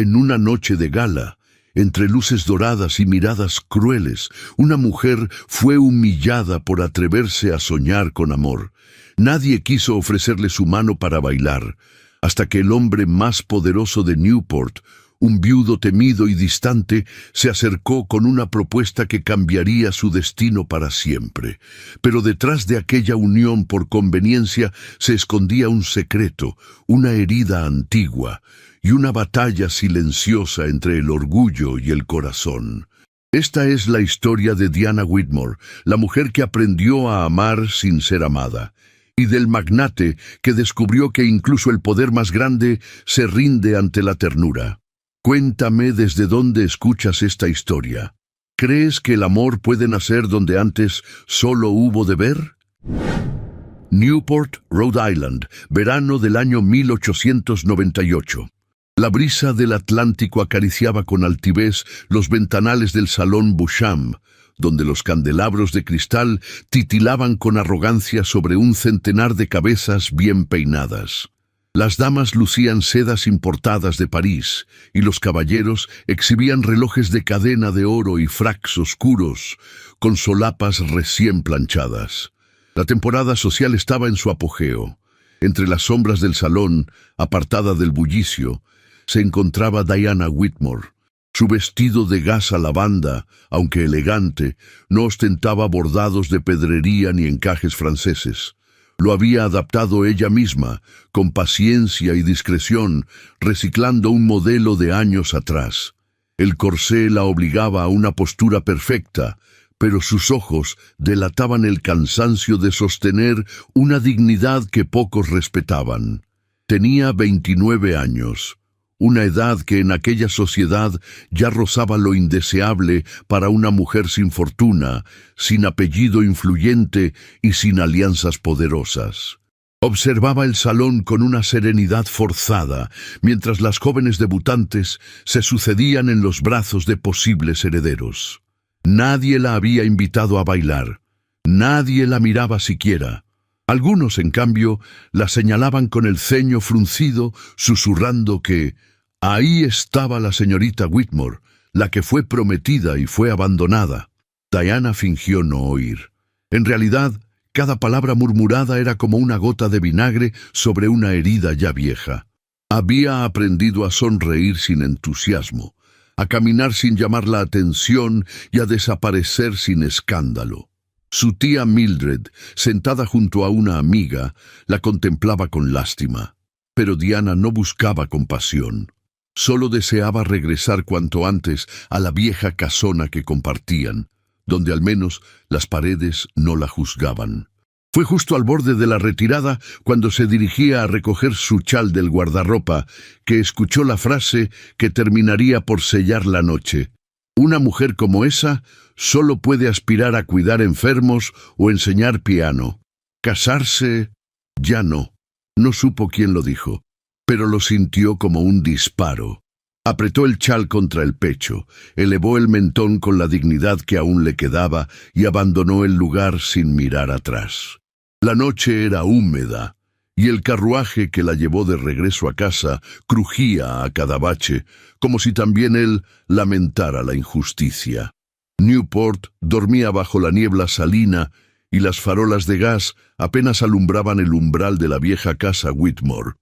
En una noche de gala, entre luces doradas y miradas crueles, una mujer fue humillada por atreverse a soñar con amor. Nadie quiso ofrecerle su mano para bailar, hasta que el hombre más poderoso de Newport, un viudo temido y distante, se acercó con una propuesta que cambiaría su destino para siempre. Pero detrás de aquella unión por conveniencia se escondía un secreto, una herida antigua y una batalla silenciosa entre el orgullo y el corazón. Esta es la historia de Diana Whitmore, la mujer que aprendió a amar sin ser amada, y del magnate que descubrió que incluso el poder más grande se rinde ante la ternura. Cuéntame desde dónde escuchas esta historia. ¿Crees que el amor puede nacer donde antes solo hubo deber? Newport, Rhode Island, verano del año 1898. La brisa del Atlántico acariciaba con altivez los ventanales del salón Beauchamp, donde los candelabros de cristal titilaban con arrogancia sobre un centenar de cabezas bien peinadas. Las damas lucían sedas importadas de París, y los caballeros exhibían relojes de cadena de oro y fracs oscuros, con solapas recién planchadas. La temporada social estaba en su apogeo. Entre las sombras del salón, apartada del bullicio, se encontraba Diana Whitmore. Su vestido de gasa lavanda, aunque elegante, no ostentaba bordados de pedrería ni encajes franceses. Lo había adaptado ella misma, con paciencia y discreción, reciclando un modelo de años atrás. El corsé la obligaba a una postura perfecta, pero sus ojos delataban el cansancio de sostener una dignidad que pocos respetaban. Tenía 29 años. Una edad que en aquella sociedad ya rozaba lo indeseable para una mujer sin fortuna, sin apellido influyente y sin alianzas poderosas. Observaba el salón con una serenidad forzada, mientras las jóvenes debutantes se sucedían en los brazos de posibles herederos. Nadie la había invitado a bailar. Nadie la miraba siquiera. Algunos, en cambio, la señalaban con el ceño fruncido, susurrando que ahí estaba la señorita Whitmore, la que fue prometida y fue abandonada. Diana fingió no oír. En realidad, cada palabra murmurada era como una gota de vinagre sobre una herida ya vieja. Había aprendido a sonreír sin entusiasmo, a caminar sin llamar la atención y a desaparecer sin escándalo. Su tía Mildred, sentada junto a una amiga, la contemplaba con lástima. Pero Diana no buscaba compasión. Solo deseaba regresar cuanto antes a la vieja casona que compartían, donde al menos las paredes no la juzgaban. Fue justo al borde de la retirada, cuando se dirigía a recoger su chal del guardarropa, que escuchó la frase que terminaría por sellar la noche. Una mujer como esa solo puede aspirar a cuidar enfermos o enseñar piano. Casarse, ya no. No supo quién lo dijo, pero lo sintió como un disparo. Apretó el chal contra el pecho, elevó el mentón con la dignidad que aún le quedaba y abandonó el lugar sin mirar atrás. La noche era húmeda, y el carruaje que la llevó de regreso a casa crujía a cada bache, como si también él lamentara la injusticia. Newport dormía bajo la niebla salina, y las farolas de gas apenas alumbraban el umbral de la vieja casa Whitmore.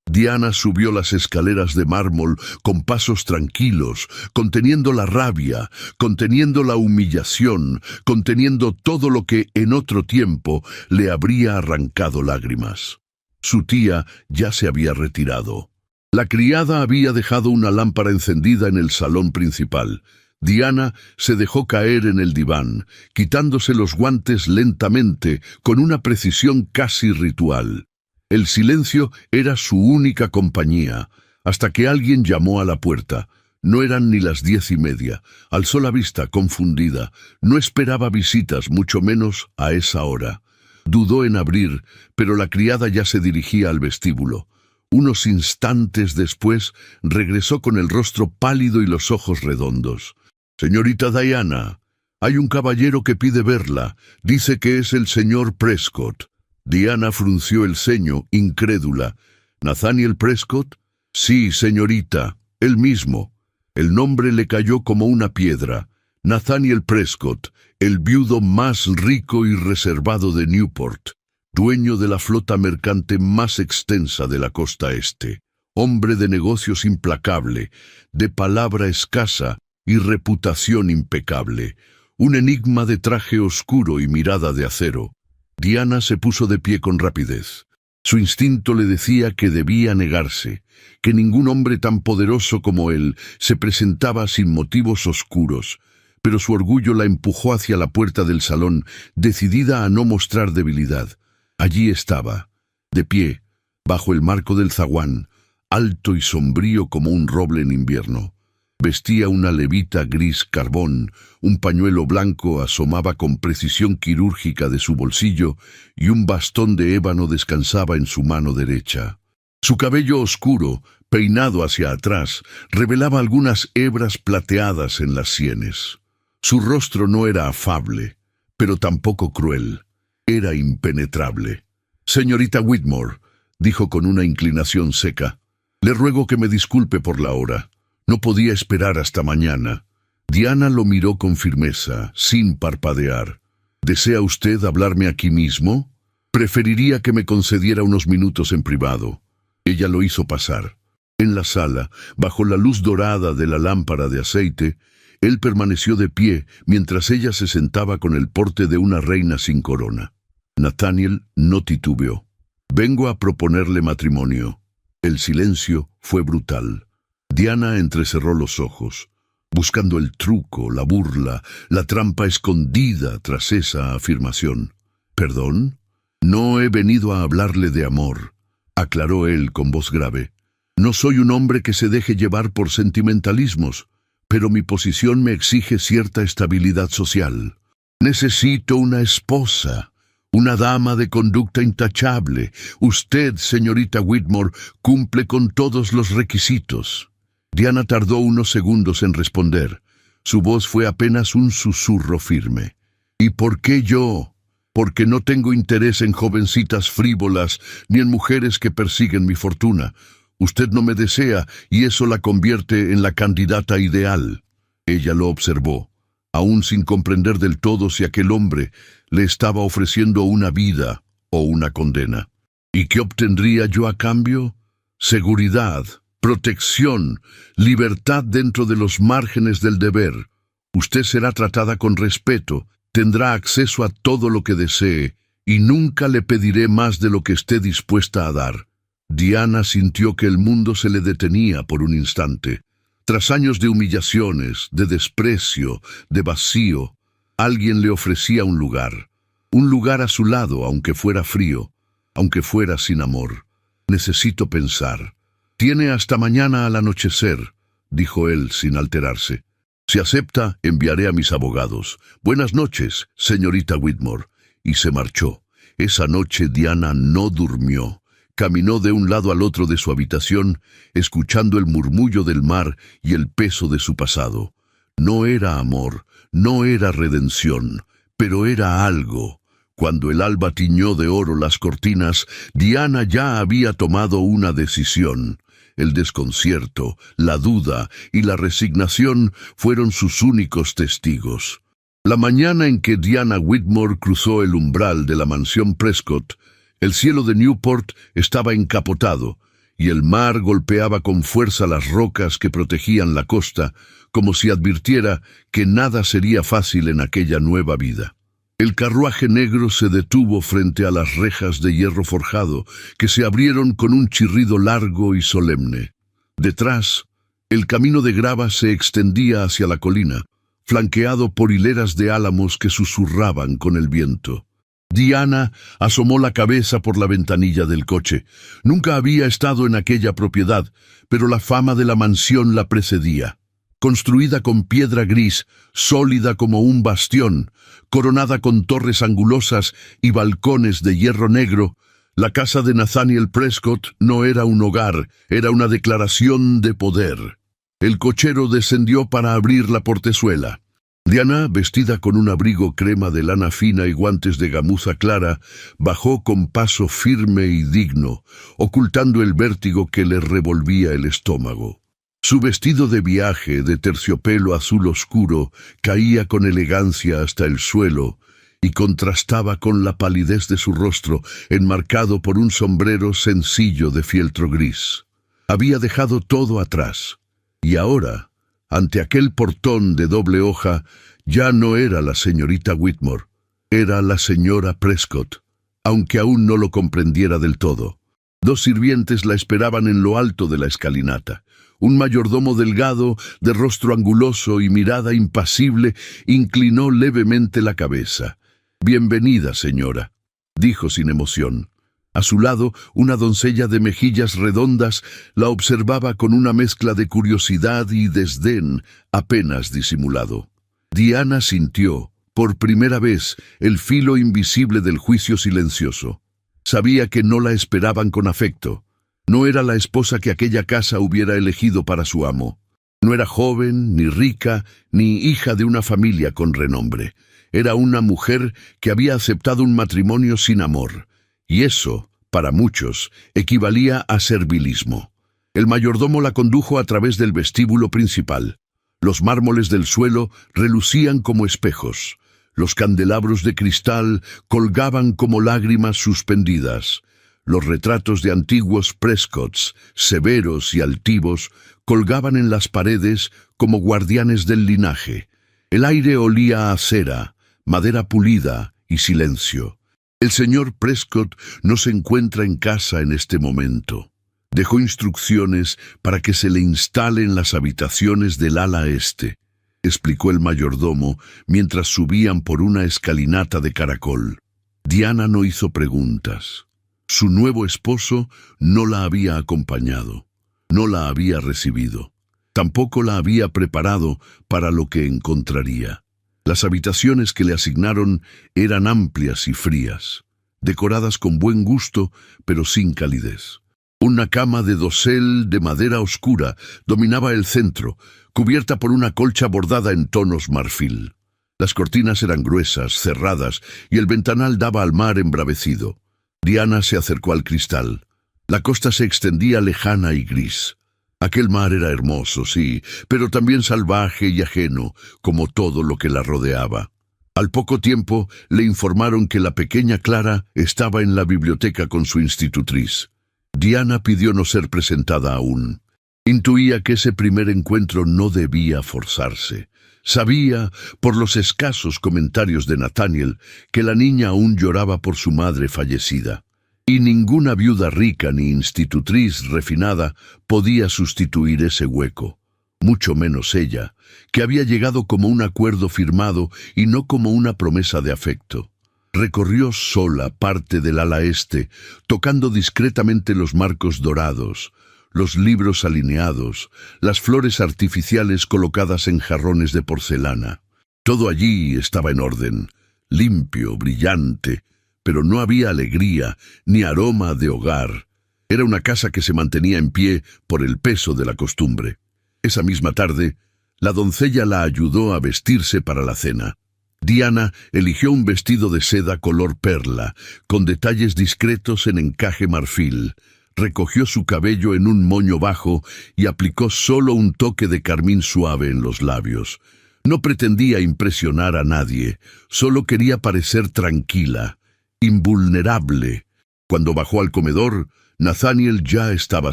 Diana subió las escaleras de mármol con pasos tranquilos, conteniendo la rabia, conteniendo la humillación, conteniendo todo lo que en otro tiempo le habría arrancado lágrimas. Su tía ya se había retirado. La criada había dejado una lámpara encendida en el salón principal. Diana se dejó caer en el diván, quitándose los guantes lentamente, con una precisión casi ritual. El silencio era su única compañía, hasta que alguien llamó a la puerta. No eran ni las 10:30. Alzó la vista, confundida. No esperaba visitas, mucho menos a esa hora. Dudó en abrir, pero la criada ya se dirigía al vestíbulo. Unos instantes después, regresó con el rostro pálido y los ojos redondos. «Señorita Diana, hay un caballero que pide verla. Dice que es el señor Prescott». Diana frunció el ceño, incrédula. «¿Nathaniel Prescott?» «Sí, señorita. Él mismo. El nombre le cayó como una piedra. Nathaniel Prescott, el viudo más rico y reservado de Newport, dueño de la flota mercante más extensa de la costa este, hombre de negocios implacable, de palabra escasa y reputación impecable, un enigma de traje oscuro y mirada de acero. Diana se puso de pie con rapidez. Su instinto le decía que debía negarse, que ningún hombre tan poderoso como él se presentaba sin motivos oscuros, pero su orgullo la empujó hacia la puerta del salón, decidida a no mostrar debilidad. Allí estaba, de pie, bajo el marco del zaguán, alto y sombrío como un roble en invierno. Vestía una levita gris carbón, un pañuelo blanco asomaba con precisión quirúrgica de su bolsillo y un bastón de ébano descansaba en su mano derecha. Su cabello oscuro, peinado hacia atrás, revelaba algunas hebras plateadas en las sienes. Su rostro no era afable, pero tampoco cruel. Era impenetrable. «Señorita Whitmore», dijo con una inclinación seca, «le ruego que me disculpe por la hora. No podía esperar hasta mañana». Diana lo miró con firmeza, sin parpadear. «¿Desea usted hablarme aquí mismo? Preferiría que me concediera unos minutos en privado». Ella lo hizo pasar. En la sala, bajo la luz dorada de la lámpara de aceite, él permaneció de pie mientras ella se sentaba con el porte de una reina sin corona. Nathaniel no titubeó. «Vengo a proponerle matrimonio». El silencio fue brutal. Diana entrecerró los ojos, buscando el truco, la burla, la trampa escondida tras esa afirmación. «¿Perdón? No he venido a hablarle de amor», aclaró él con voz grave. «No soy un hombre que se deje llevar por sentimentalismos, pero mi posición me exige cierta estabilidad social. Necesito una esposa, una dama de conducta intachable. Usted, señorita Whitmore, cumple con todos los requisitos». Diana tardó unos segundos en responder. Su voz fue apenas un susurro firme. «¿Y por qué yo? Porque no tengo interés en jovencitas frívolas ni en mujeres que persiguen mi fortuna. Usted no me desea y eso la convierte en la candidata ideal». Ella lo observó, aún sin comprender del todo si aquel hombre le estaba ofreciendo una vida o una condena. «¿Y qué obtendría yo a cambio? Seguridad, protección, libertad dentro de los márgenes del deber. Usted será tratada con respeto, tendrá acceso a todo lo que desee y nunca le pediré más de lo que esté dispuesta a dar». Diana sintió que el mundo se le detenía por un instante. Tras años de humillaciones, de desprecio, de vacío, alguien le ofrecía un lugar a su lado, aunque fuera frío, aunque fuera sin amor. «Necesito pensar». «Tiene hasta mañana al anochecer», dijo él sin alterarse. «Si acepta, enviaré a mis abogados. Buenas noches, señorita Whitmore». Y se marchó. Esa noche Diana no durmió. Caminó de un lado al otro de su habitación, escuchando el murmullo del mar y el peso de su pasado. No era amor, no era redención, pero era algo. Cuando el alba tiñó de oro las cortinas, Diana ya había tomado una decisión. El desconcierto, la duda y la resignación fueron sus únicos testigos. La mañana en que Diana Whitmore cruzó el umbral de la mansión Prescott, el cielo de Newport estaba encapotado y el mar golpeaba con fuerza las rocas que protegían la costa, como si advirtiera que nada sería fácil en aquella nueva vida. El carruaje negro se detuvo frente a las rejas de hierro forjado, que se abrieron con un chirrido largo y solemne. Detrás, el camino de grava se extendía hacia la colina, flanqueado por hileras de álamos que susurraban con el viento. Diana asomó la cabeza por la ventanilla del coche. Nunca había estado en aquella propiedad, pero la fama de la mansión la precedía. Construida con piedra gris, sólida como un bastión, coronada con torres angulosas y balcones de hierro negro, la casa de Nathaniel Prescott no era un hogar, era una declaración de poder. El cochero descendió para abrir la portezuela. Diana, vestida con un abrigo crema de lana fina y guantes de gamuza clara, bajó con paso firme y digno, ocultando el vértigo que le revolvía el estómago. Su vestido de viaje de terciopelo azul oscuro caía con elegancia hasta el suelo y contrastaba con la palidez de su rostro, enmarcado por un sombrero sencillo de fieltro gris. Había dejado todo atrás, y ahora, ante aquel portón de doble hoja, ya no era la señorita Whitmore, era la señora Prescott, aunque aún no lo comprendiera del todo. Dos sirvientes la esperaban en lo alto de la escalinata. Un mayordomo delgado, de rostro anguloso y mirada impasible, inclinó levemente la cabeza. «Bienvenida, señora», dijo sin emoción. A su lado, una doncella de mejillas redondas la observaba con una mezcla de curiosidad y desdén apenas disimulado. Diana sintió, por primera vez, el filo invisible del juicio silencioso. Sabía que no la esperaban con afecto. No era la esposa que aquella casa hubiera elegido para su amo. No era joven, ni rica, ni hija de una familia con renombre. Era una mujer que había aceptado un matrimonio sin amor. Y eso, para muchos, equivalía a servilismo. El mayordomo la condujo a través del vestíbulo principal. Los mármoles del suelo relucían como espejos. Los candelabros de cristal colgaban como lágrimas suspendidas. Los retratos de antiguos Prescotts, severos y altivos, colgaban en las paredes como guardianes del linaje. El aire olía a cera, madera pulida y silencio. El señor Prescott no se encuentra en casa en este momento. Dejó instrucciones para que se le instale en las habitaciones del ala este, explicó el mayordomo mientras subían por una escalinata de caracol. Diana no hizo preguntas. Su nuevo esposo no la había acompañado, no la había recibido. Tampoco la había preparado para lo que encontraría. Las habitaciones que le asignaron eran amplias y frías, decoradas con buen gusto, pero sin calidez. Una cama de dosel de madera oscura dominaba el centro, cubierta por una colcha bordada en tonos marfil. Las cortinas eran gruesas, cerradas, y el ventanal daba al mar embravecido. Diana se acercó al cristal. La costa se extendía lejana y gris. Aquel mar era hermoso, sí, pero también salvaje y ajeno, como todo lo que la rodeaba. Al poco tiempo le informaron que la pequeña Clara estaba en la biblioteca con su institutriz. Diana pidió no ser presentada aún. Intuía que ese primer encuentro no debía forzarse. Sabía, por los escasos comentarios de Nathaniel, que la niña aún lloraba por su madre fallecida. Y ninguna viuda rica ni institutriz refinada podía sustituir ese hueco. Mucho menos ella, que había llegado como un acuerdo firmado y no como una promesa de afecto. Recorrió sola parte del ala este, tocando discretamente los marcos dorados, los libros alineados, las flores artificiales colocadas en jarrones de porcelana. Todo allí estaba en orden, limpio, brillante, pero no había alegría ni aroma de hogar. Era una casa que se mantenía en pie por el peso de la costumbre. Esa misma tarde, la doncella la ayudó a vestirse para la cena. Diana eligió un vestido de seda color perla, con detalles discretos en encaje marfil. Recogió su cabello en un moño bajo y aplicó solo un toque de carmín suave en los labios. No pretendía impresionar a nadie, solo quería parecer tranquila, invulnerable. Cuando bajó al comedor, Nathaniel ya estaba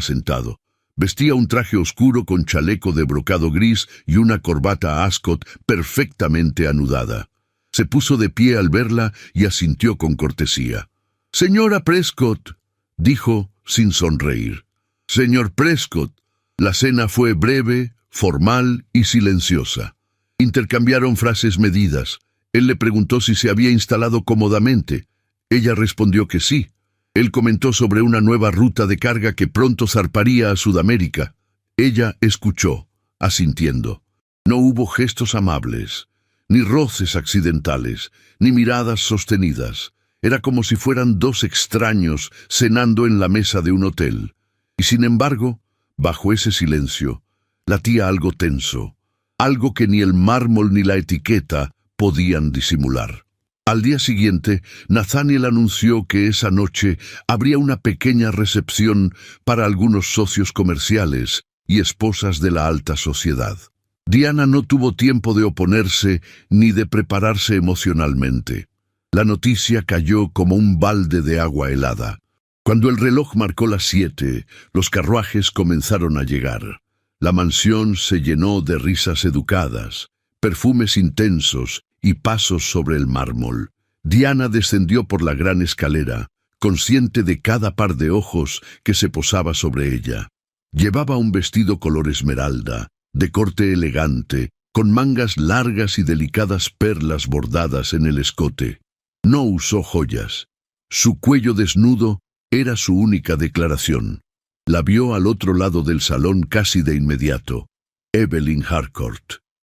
sentado. Vestía un traje oscuro con chaleco de brocado gris y una corbata Ascot perfectamente anudada. Se puso de pie al verla y asintió con cortesía. «Señora Prescott», dijo sin sonreír. «Señor Prescott». La cena fue breve, formal y silenciosa. Intercambiaron frases medidas. Él le preguntó si se había instalado cómodamente. Ella respondió que sí. Él comentó sobre una nueva ruta de carga que pronto zarparía a Sudamérica. Ella escuchó, asintiendo. No hubo gestos amables, ni roces accidentales, ni miradas sostenidas. Era como si fueran dos extraños cenando en la mesa de un hotel. Y sin embargo, bajo ese silencio, latía algo tenso, algo que ni el mármol ni la etiqueta podían disimular. Al día siguiente, Nathaniel anunció que esa noche habría una pequeña recepción para algunos socios comerciales y esposas de la alta sociedad. Diana no tuvo tiempo de oponerse ni de prepararse emocionalmente. La noticia cayó como un balde de agua helada. Cuando el reloj marcó las 7, los carruajes comenzaron a llegar. La mansión se llenó de risas educadas, perfumes intensos y pasos sobre el mármol. Diana descendió por la gran escalera, consciente de cada par de ojos que se posaba sobre ella. Llevaba un vestido color esmeralda, de corte elegante, con mangas largas y delicadas perlas bordadas en el escote. No usó joyas. Su cuello desnudo era su única declaración. La vio al otro lado del salón casi de inmediato. Evelyn Harcourt.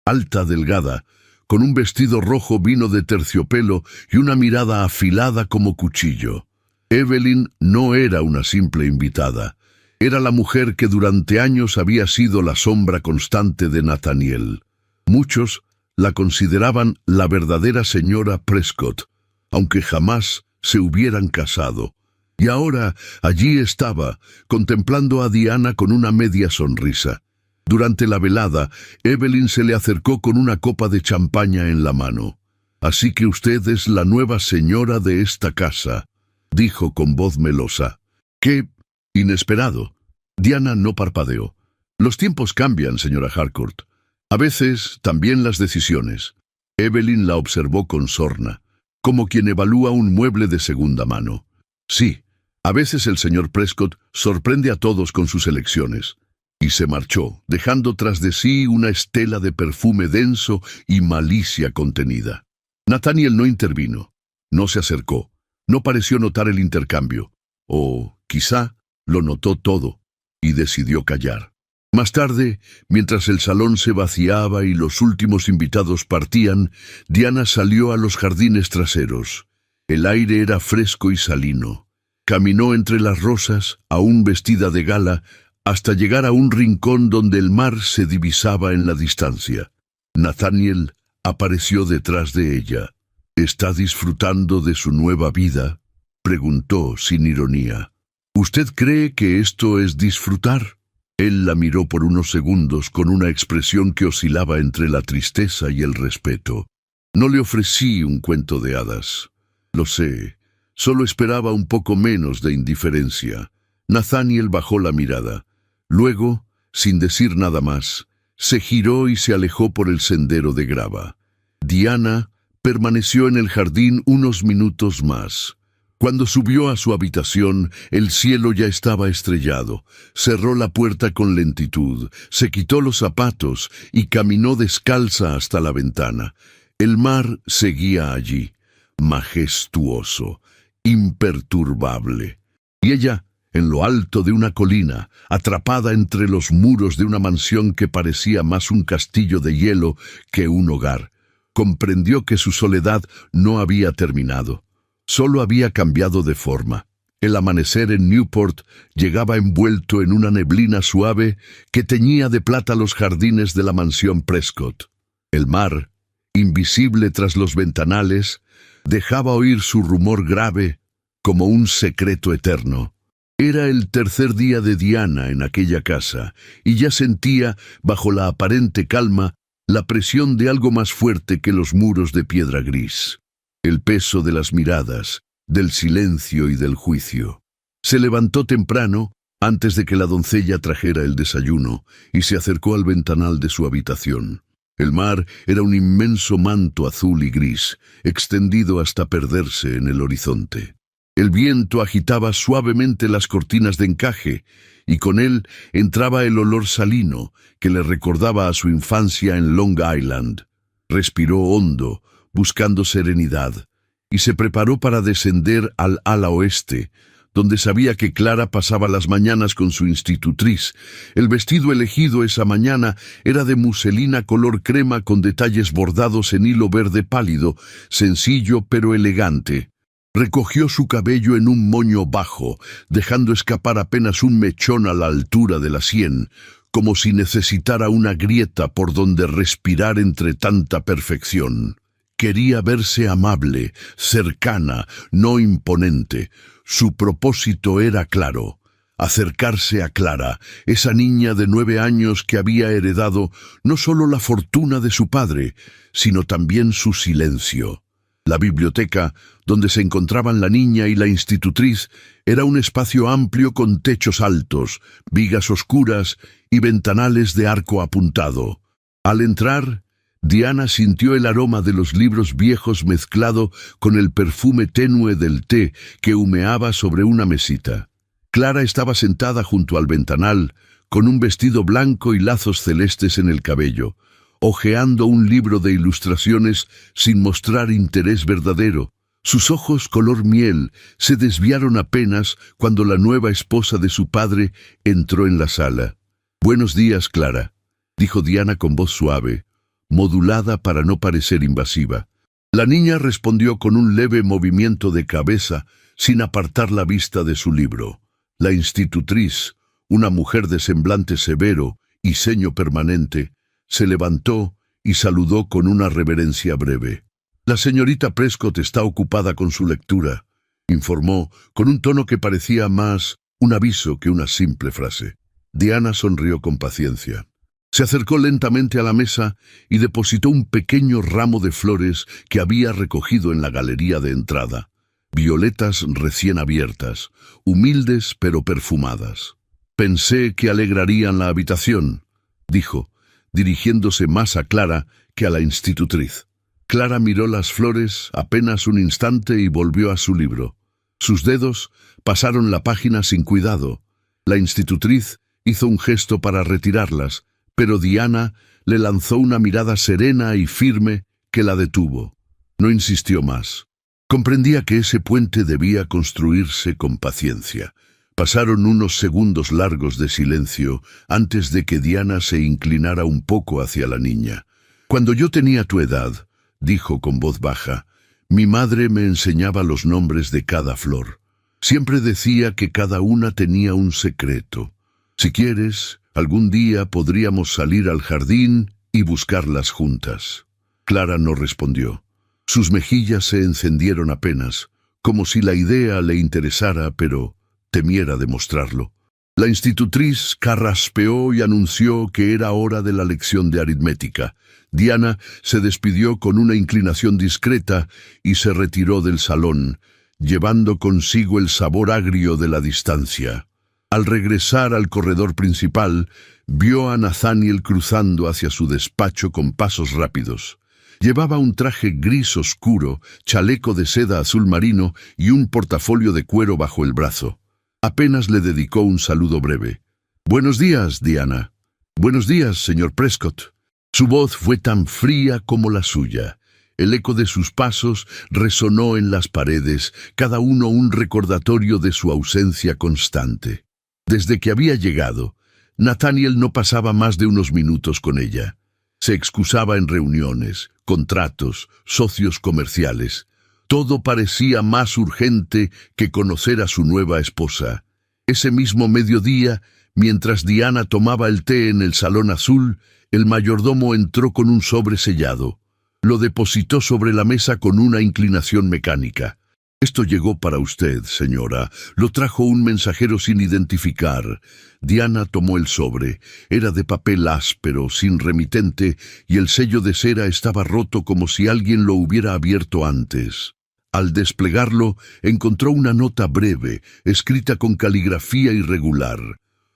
Alta, delgada, con un vestido rojo vino de terciopelo y una mirada afilada como cuchillo. Evelyn no era una simple invitada. Era la mujer que durante años había sido la sombra constante de Nathaniel. Muchos la consideraban la verdadera señora Prescott, aunque jamás se hubieran casado. Y ahora allí estaba, contemplando a Diana con una media sonrisa. Durante la velada, Evelyn se le acercó con una copa de champaña en la mano. «Así que usted es la nueva señora de esta casa», dijo con voz melosa. «¡Qué inesperado!». Diana no parpadeó. «Los tiempos cambian, señora Harcourt. A veces también las decisiones». Evelyn la observó con sorna, como quien evalúa un mueble de segunda mano. «Sí, a veces el señor Prescott sorprende a todos con sus elecciones». Y se marchó, dejando tras de sí una estela de perfume denso y malicia contenida. Nathaniel no intervino, no se acercó, no pareció notar el intercambio, o quizá lo notó todo y decidió callar. Más tarde, mientras el salón se vaciaba y los últimos invitados partían, Diana salió a los jardines traseros. El aire era fresco y salino. Caminó entre las rosas, aún vestida de gala, hasta llegar a un rincón donde el mar se divisaba en la distancia. Nathaniel apareció detrás de ella. «¿Está disfrutando de su nueva vida?», preguntó sin ironía. «¿Usted cree que esto es disfrutar?». Él la miró por unos segundos con una expresión que oscilaba entre la tristeza y el respeto. «No le ofrecí un cuento de hadas. Lo sé, solo esperaba un poco menos de indiferencia». Nathaniel bajó la mirada. Luego, sin decir nada más, se giró y se alejó por el sendero de grava. Diana permaneció en el jardín unos minutos más. Cuando subió a su habitación, el cielo ya estaba estrellado. Cerró la puerta con lentitud, se quitó los zapatos y caminó descalza hasta la ventana. El mar seguía allí, majestuoso, imperturbable. Y ella, en lo alto de una colina, atrapada entre los muros de una mansión que parecía más un castillo de hielo que un hogar, comprendió que su soledad no había terminado. Solo había cambiado de forma. El amanecer en Newport llegaba envuelto en una neblina suave que teñía de plata los jardines de la mansión Prescott. El mar, invisible tras los ventanales, dejaba oír su rumor grave como un secreto eterno. Era el tercer día de Diana en aquella casa, y ya sentía, bajo la aparente calma, la presión de algo más fuerte que los muros de piedra gris. El peso de las miradas, del silencio y del juicio. Se levantó temprano, antes de que la doncella trajera el desayuno, y se acercó al ventanal de su habitación. El mar era un inmenso manto azul y gris, extendido hasta perderse en el horizonte. El viento agitaba suavemente las cortinas de encaje, y con él entraba el olor salino que le recordaba a su infancia en Long Island. Respiró hondo, buscando serenidad, y se preparó para descender al ala oeste, donde sabía que Clara pasaba las mañanas con su institutriz. El vestido elegido esa mañana era de muselina color crema con detalles bordados en hilo verde pálido, sencillo pero elegante. Recogió su cabello en un moño bajo, dejando escapar apenas un mechón a la altura de la sien, como si necesitara una grieta por donde respirar entre tanta perfección. Quería verse amable, cercana, no imponente. Su propósito era claro: acercarse a Clara, esa niña de 9 años que había heredado no solo la fortuna de su padre, sino también su silencio. La biblioteca, donde se encontraban la niña y la institutriz, era un espacio amplio con techos altos, vigas oscuras y ventanales de arco apuntado. Al entrar, Diana sintió el aroma de los libros viejos mezclado con el perfume tenue del té que humeaba sobre una mesita. Clara estaba sentada junto al ventanal, con un vestido blanco y lazos celestes en el cabello, hojeando un libro de ilustraciones sin mostrar interés verdadero. Sus ojos color miel se desviaron apenas cuando la nueva esposa de su padre entró en la sala. «Buenos días, Clara», dijo Diana con voz suave, modulada para no parecer invasiva. La niña respondió con un leve movimiento de cabeza, sin apartar la vista de su libro. La institutriz, una mujer de semblante severo y ceño permanente, se levantó y saludó con una reverencia breve. «La señorita Prescott está ocupada con su lectura», informó, con un tono que parecía más un aviso que una simple frase. Diana sonrió con paciencia. Se acercó lentamente a la mesa y depositó un pequeño ramo de flores que había recogido en la galería de entrada. Violetas recién abiertas, humildes pero perfumadas. «Pensé que alegrarían la habitación», dijo, dirigiéndose más a Clara que a la institutriz. Clara miró las flores apenas un instante y volvió a su libro. Sus dedos pasaron la página sin cuidado. La institutriz hizo un gesto para retirarlas, pero Diana le lanzó una mirada serena y firme que la detuvo. No insistió más. Comprendía que ese puente debía construirse con paciencia. Pasaron unos segundos largos de silencio antes de que Diana se inclinara un poco hacia la niña. «Cuando yo tenía tu edad», dijo con voz baja, «mi madre me enseñaba los nombres de cada flor. Siempre decía que cada una tenía un secreto. Si quieres, algún día podríamos salir al jardín y buscarlas juntas». Clara no respondió. Sus mejillas se encendieron apenas, como si la idea le interesara, pero temiera demostrarlo. La institutriz carraspeó y anunció que era hora de la lección de aritmética. Diana se despidió con una inclinación discreta y se retiró del salón, llevando consigo el sabor agrio de la distancia. Al regresar al corredor principal, vio a Nathaniel cruzando hacia su despacho con pasos rápidos. Llevaba un traje gris oscuro, chaleco de seda azul marino y un portafolio de cuero bajo el brazo. Apenas le dedicó un saludo breve. «Buenos días, Diana». «Buenos días, señor Prescott». Su voz fue tan fría como la suya. El eco de sus pasos resonó en las paredes, cada uno un recordatorio de su ausencia constante. Desde que había llegado, Nathaniel no pasaba más de unos minutos con ella. Se excusaba en reuniones, contratos, socios comerciales. Todo parecía más urgente que conocer a su nueva esposa. Ese mismo mediodía, mientras Diana tomaba el té en el salón azul, el mayordomo entró con un sobre sellado. Lo depositó sobre la mesa con una inclinación mecánica. «Esto llegó para usted, señora. Lo trajo un mensajero sin identificar». Diana tomó el sobre. Era de papel áspero, sin remitente, y el sello de cera estaba roto como si alguien lo hubiera abierto antes. Al desplegarlo, encontró una nota breve, escrita con caligrafía irregular.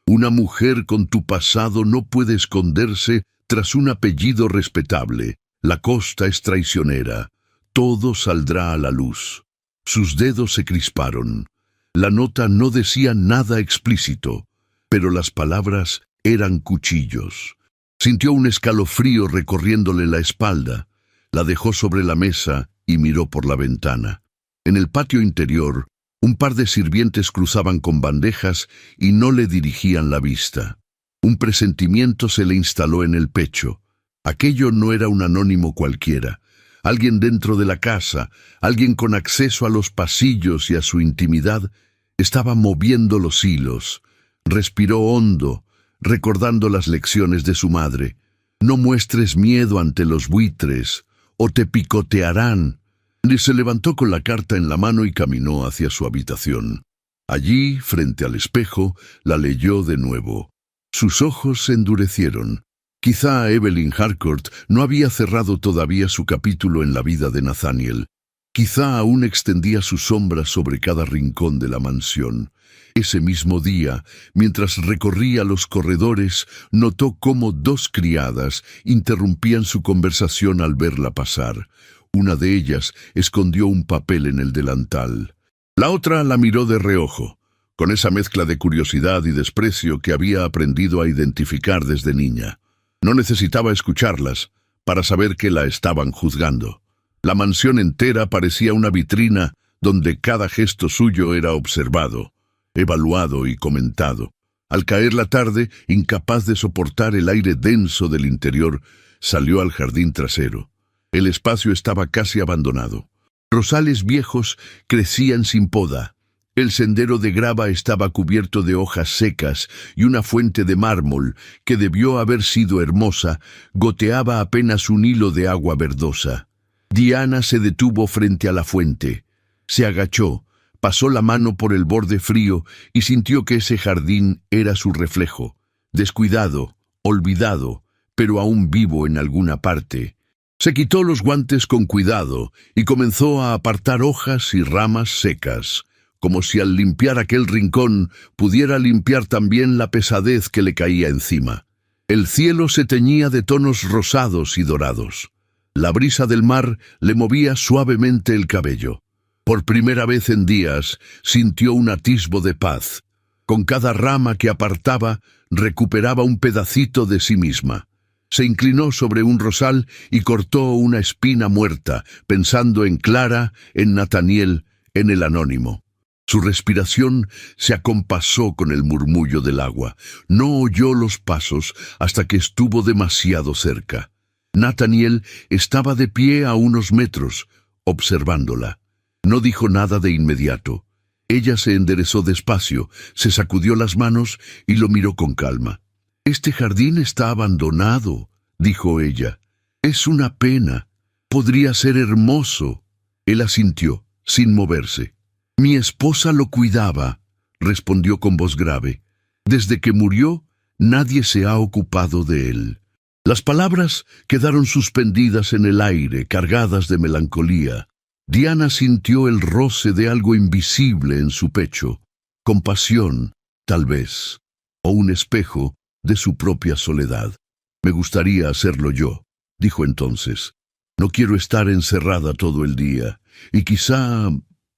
«Una mujer con tu pasado no puede esconderse tras un apellido respetable. La costa es traicionera. Todo saldrá a la luz». Sus dedos se crisparon. La nota no decía nada explícito, pero las palabras eran cuchillos. Sintió un escalofrío recorriéndole la espalda. La dejó sobre la mesa y miró por la ventana. En el patio interior, un par de sirvientes cruzaban con bandejas y no le dirigían la vista. Un presentimiento se le instaló en el pecho. Aquello no era un anónimo cualquiera. Alguien dentro de la casa, alguien con acceso a los pasillos y a su intimidad, estaba moviendo los hilos. Respiró hondo, recordando las lecciones de su madre. «No muestres miedo ante los buitres, o te picotearán». Y se levantó con la carta en la mano y caminó hacia su habitación. Allí, frente al espejo, la leyó de nuevo. Sus ojos se endurecieron. Quizá Evelyn Harcourt no había cerrado todavía su capítulo en la vida de Nathaniel. Quizá aún extendía su sombra sobre cada rincón de la mansión. Ese mismo día, mientras recorría los corredores, notó cómo dos criadas interrumpían su conversación al verla pasar. Una de ellas escondió un papel en el delantal. La otra la miró de reojo, con esa mezcla de curiosidad y desprecio que había aprendido a identificar desde niña. No necesitaba escucharlas para saber que la estaban juzgando. La mansión entera parecía una vitrina donde cada gesto suyo era observado, evaluado y comentado. Al caer la tarde, incapaz de soportar el aire denso del interior, salió al jardín trasero. El espacio estaba casi abandonado. Rosales viejos crecían sin poda. El sendero de grava estaba cubierto de hojas secas y una fuente de mármol, que debió haber sido hermosa, goteaba apenas un hilo de agua verdosa. Diana se detuvo frente a la fuente. Se agachó, pasó la mano por el borde frío y sintió que ese jardín era su reflejo, descuidado, olvidado, pero aún vivo en alguna parte. Se quitó los guantes con cuidado y comenzó a apartar hojas y ramas secas, como si al limpiar aquel rincón pudiera limpiar también la pesadez que le caía encima. El cielo se teñía de tonos rosados y dorados. La brisa del mar le movía suavemente el cabello. Por primera vez en días sintió un atisbo de paz. Con cada rama que apartaba, recuperaba un pedacito de sí misma. Se inclinó sobre un rosal y cortó una espina muerta, pensando en Clara, en Nathaniel, en el anónimo. Su respiración se acompasó con el murmullo del agua. No oyó los pasos hasta que estuvo demasiado cerca. Nathaniel estaba de pie a unos metros, observándola. No dijo nada de inmediato. Ella se enderezó despacio, se sacudió las manos y lo miró con calma. «Este jardín está abandonado», dijo ella. «Es una pena. Podría ser hermoso». Él asintió, sin moverse. «Mi esposa lo cuidaba», respondió con voz grave. «Desde que murió, nadie se ha ocupado de él». Las palabras quedaron suspendidas en el aire, cargadas de melancolía. Diana sintió el roce de algo invisible en su pecho. Compasión, tal vez, o un espejo de su propia soledad. «Me gustaría hacerlo yo», dijo entonces. «No quiero estar encerrada todo el día, y quizá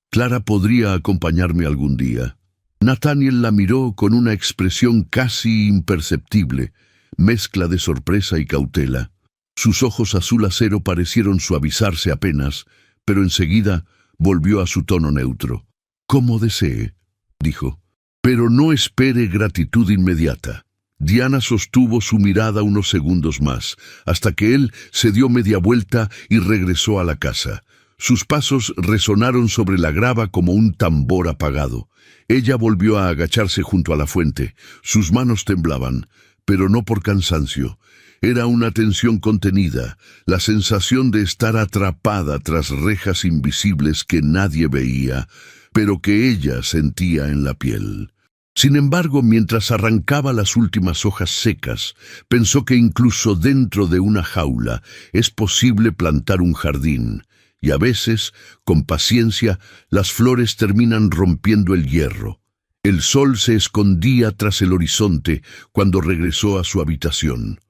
Clara podría acompañarme algún día». Nathaniel la miró con una expresión casi imperceptible, mezcla de sorpresa y cautela. Sus ojos azul acero parecieron suavizarse apenas, pero enseguida volvió a su tono neutro. «Como desee», dijo, «pero no espere gratitud inmediata». Diana sostuvo su mirada unos segundos más, hasta que él se dio media vuelta y regresó a la casa. Sus pasos resonaron sobre la grava como un tambor apagado. Ella volvió a agacharse junto a la fuente. Sus manos temblaban, pero no por cansancio. Era una tensión contenida, la sensación de estar atrapada tras rejas invisibles que nadie veía, pero que ella sentía en la piel. Sin embargo, mientras arrancaba las últimas hojas secas, pensó que incluso dentro de una jaula es posible plantar un jardín, y a veces, con paciencia, las flores terminan rompiendo el hierro. El sol se escondía tras el horizonte cuando regresó a su habitación.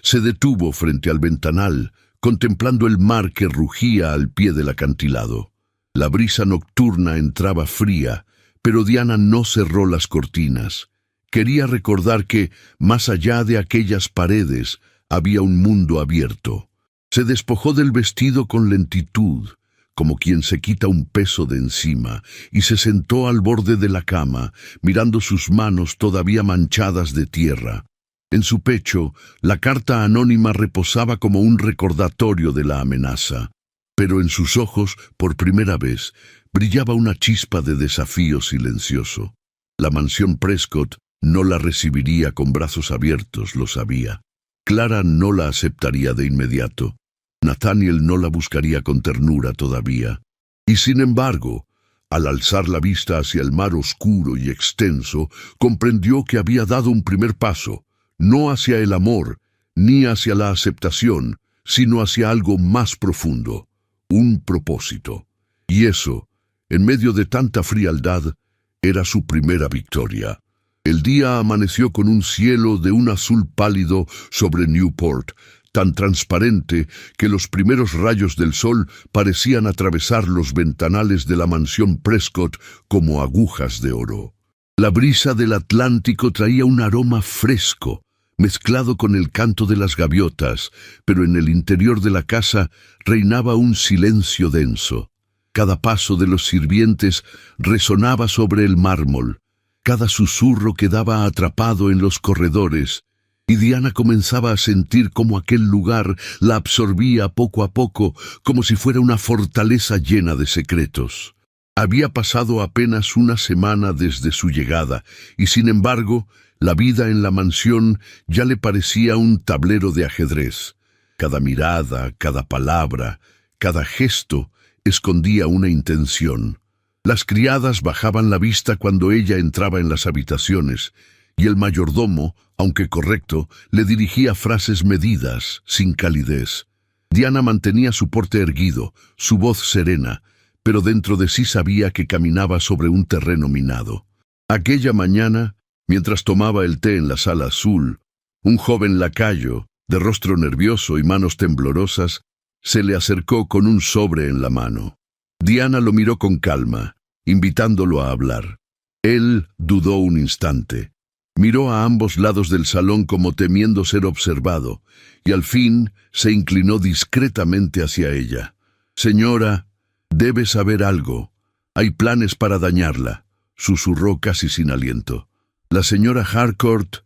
Se detuvo frente al ventanal, contemplando el mar que rugía al pie del acantilado. La brisa nocturna entraba fría, pero Diana no cerró las cortinas. Quería recordar que, más allá de aquellas paredes, había un mundo abierto. Se despojó del vestido con lentitud, como quien se quita un peso de encima, y se sentó al borde de la cama, mirando sus manos todavía manchadas de tierra. En su pecho, la carta anónima reposaba como un recordatorio de la amenaza. Pero en sus ojos, por primera vez, brillaba una chispa de desafío silencioso. La mansión Prescott no la recibiría con brazos abiertos, lo sabía. Clara no la aceptaría de inmediato. Nathaniel no la buscaría con ternura todavía. Y sin embargo, Al alzar la vista hacia el mar oscuro y extenso, comprendió que había dado un primer paso, no hacia el amor, ni hacia la aceptación, sino hacia algo más profundo, un propósito. Y eso, en medio de tanta frialdad, era su primera victoria. El día amaneció con un cielo de un azul pálido sobre Newport, tan transparente que los primeros rayos del sol parecían atravesar los ventanales de la mansión Prescott como agujas de oro. La brisa del Atlántico traía un aroma fresco, mezclado con el canto de las gaviotas, pero en el interior de la casa reinaba un silencio denso. Cada paso de los sirvientes resonaba sobre el mármol, cada susurro quedaba atrapado en los corredores, y Diana comenzaba a sentir cómo aquel lugar la absorbía poco a poco, como si fuera una fortaleza llena de secretos. Había pasado apenas una semana desde su llegada, y sin embargo, la vida en la mansión ya le parecía un tablero de ajedrez. Cada mirada, cada palabra, cada gesto escondía una intención. Las criadas bajaban la vista cuando ella entraba en las habitaciones, y el mayordomo, aunque correcto, le dirigía frases medidas, sin calidez. Diana mantenía su porte erguido, su voz serena, pero dentro de sí sabía que caminaba sobre un terreno minado. Aquella mañana, mientras tomaba el té en la sala azul, un joven lacayo, de rostro nervioso y manos temblorosas, se le acercó con un sobre en la mano. Diana lo miró con calma, invitándolo a hablar. Él dudó un instante. Miró a ambos lados del salón como temiendo ser observado, y al fin se inclinó discretamente hacia ella. «Señora, debe saber algo. Hay planes para dañarla», susurró casi sin aliento. «La señora Harcourt,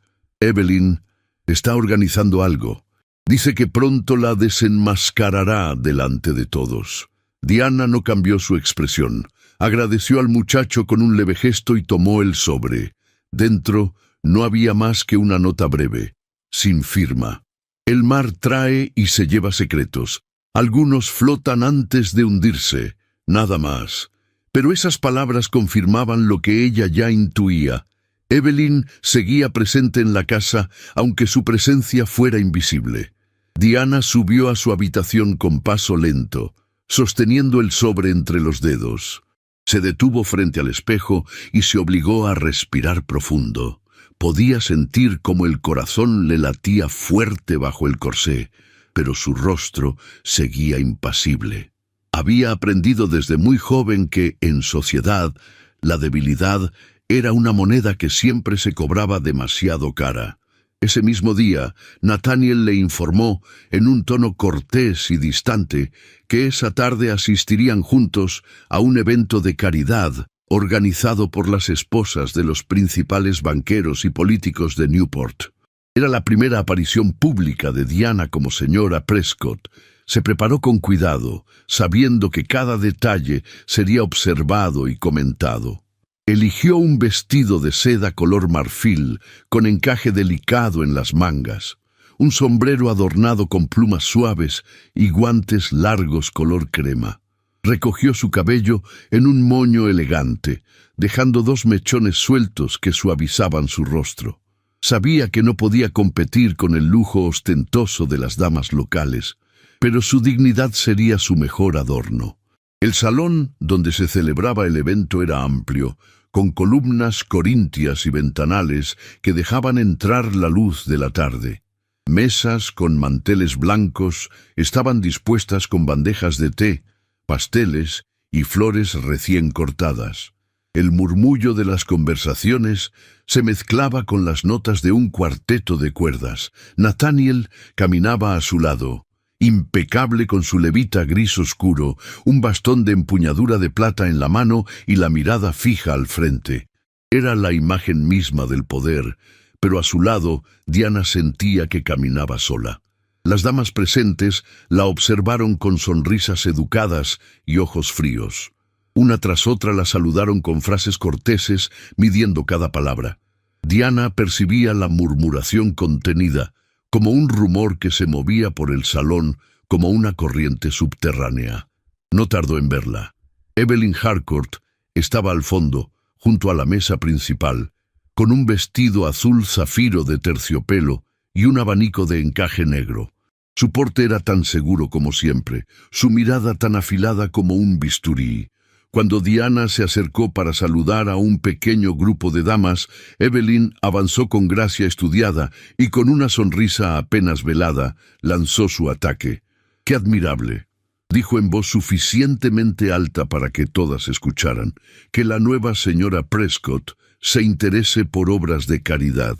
Evelyn, está organizando algo. Dice que pronto la desenmascarará delante de todos». Diana no cambió su expresión. Agradeció al muchacho con un leve gesto y tomó el sobre. Dentro no había más que una nota breve, sin firma. «El mar trae y se lleva secretos. Algunos flotan antes de hundirse, nada más». Pero esas palabras confirmaban lo que ella ya intuía. Evelyn seguía presente en la casa, aunque su presencia fuera invisible. Diana subió a su habitación con paso lento, sosteniendo el sobre entre los dedos. Se detuvo frente al espejo y se obligó a respirar profundo. Podía sentir cómo el corazón le latía fuerte bajo el corsé, pero su rostro seguía impasible. Había aprendido desde muy joven que, en sociedad, la debilidad era una moneda que siempre se cobraba demasiado cara. Ese mismo día, Nathaniel le informó, en un tono cortés y distante, que esa tarde asistirían juntos a un evento de caridad organizado por las esposas de los principales banqueros y políticos de Newport. Era la primera aparición pública de Diana como señora Prescott. Se preparó con cuidado, sabiendo que cada detalle sería observado y comentado. Eligió un vestido de seda color marfil, con encaje delicado en las mangas, un sombrero adornado con plumas suaves y guantes largos color crema. Recogió su cabello en un moño elegante, dejando 2 mechones sueltos que suavizaban su rostro. Sabía que no podía competir con el lujo ostentoso de las damas locales, pero su dignidad sería su mejor adorno. El salón donde se celebraba el evento era amplio, con columnas corintias y ventanales que dejaban entrar la luz de la tarde. Mesas con manteles blancos estaban dispuestas con bandejas de té, pasteles y flores recién cortadas. El murmullo de las conversaciones se mezclaba con las notas de un cuarteto de cuerdas. Nathaniel caminaba a su lado, impecable con su levita gris oscuro, un bastón de empuñadura de plata en la mano y la mirada fija al frente. Era la imagen misma del poder, pero a su lado Diana sentía que caminaba sola. Las damas presentes la observaron con sonrisas educadas y ojos fríos. Una tras otra la saludaron con frases corteses, midiendo cada palabra. Diana percibía la murmuración contenida, como un rumor que se movía por el salón como una corriente subterránea. No tardó en verla. Evelyn Harcourt Estaba al fondo, junto a la mesa principal, con un vestido azul zafiro de terciopelo y un abanico de encaje negro. Su porte era tan seguro como siempre, su mirada tan afilada como un bisturí. Cuando Diana se acercó para saludar a un pequeño grupo de damas, Evelyn avanzó con gracia estudiada y con una sonrisa apenas velada, lanzó su ataque. ¡Qué admirable!, dijo en voz suficientemente alta para que todas escucharan, que la nueva señora Prescott se interese por obras de caridad.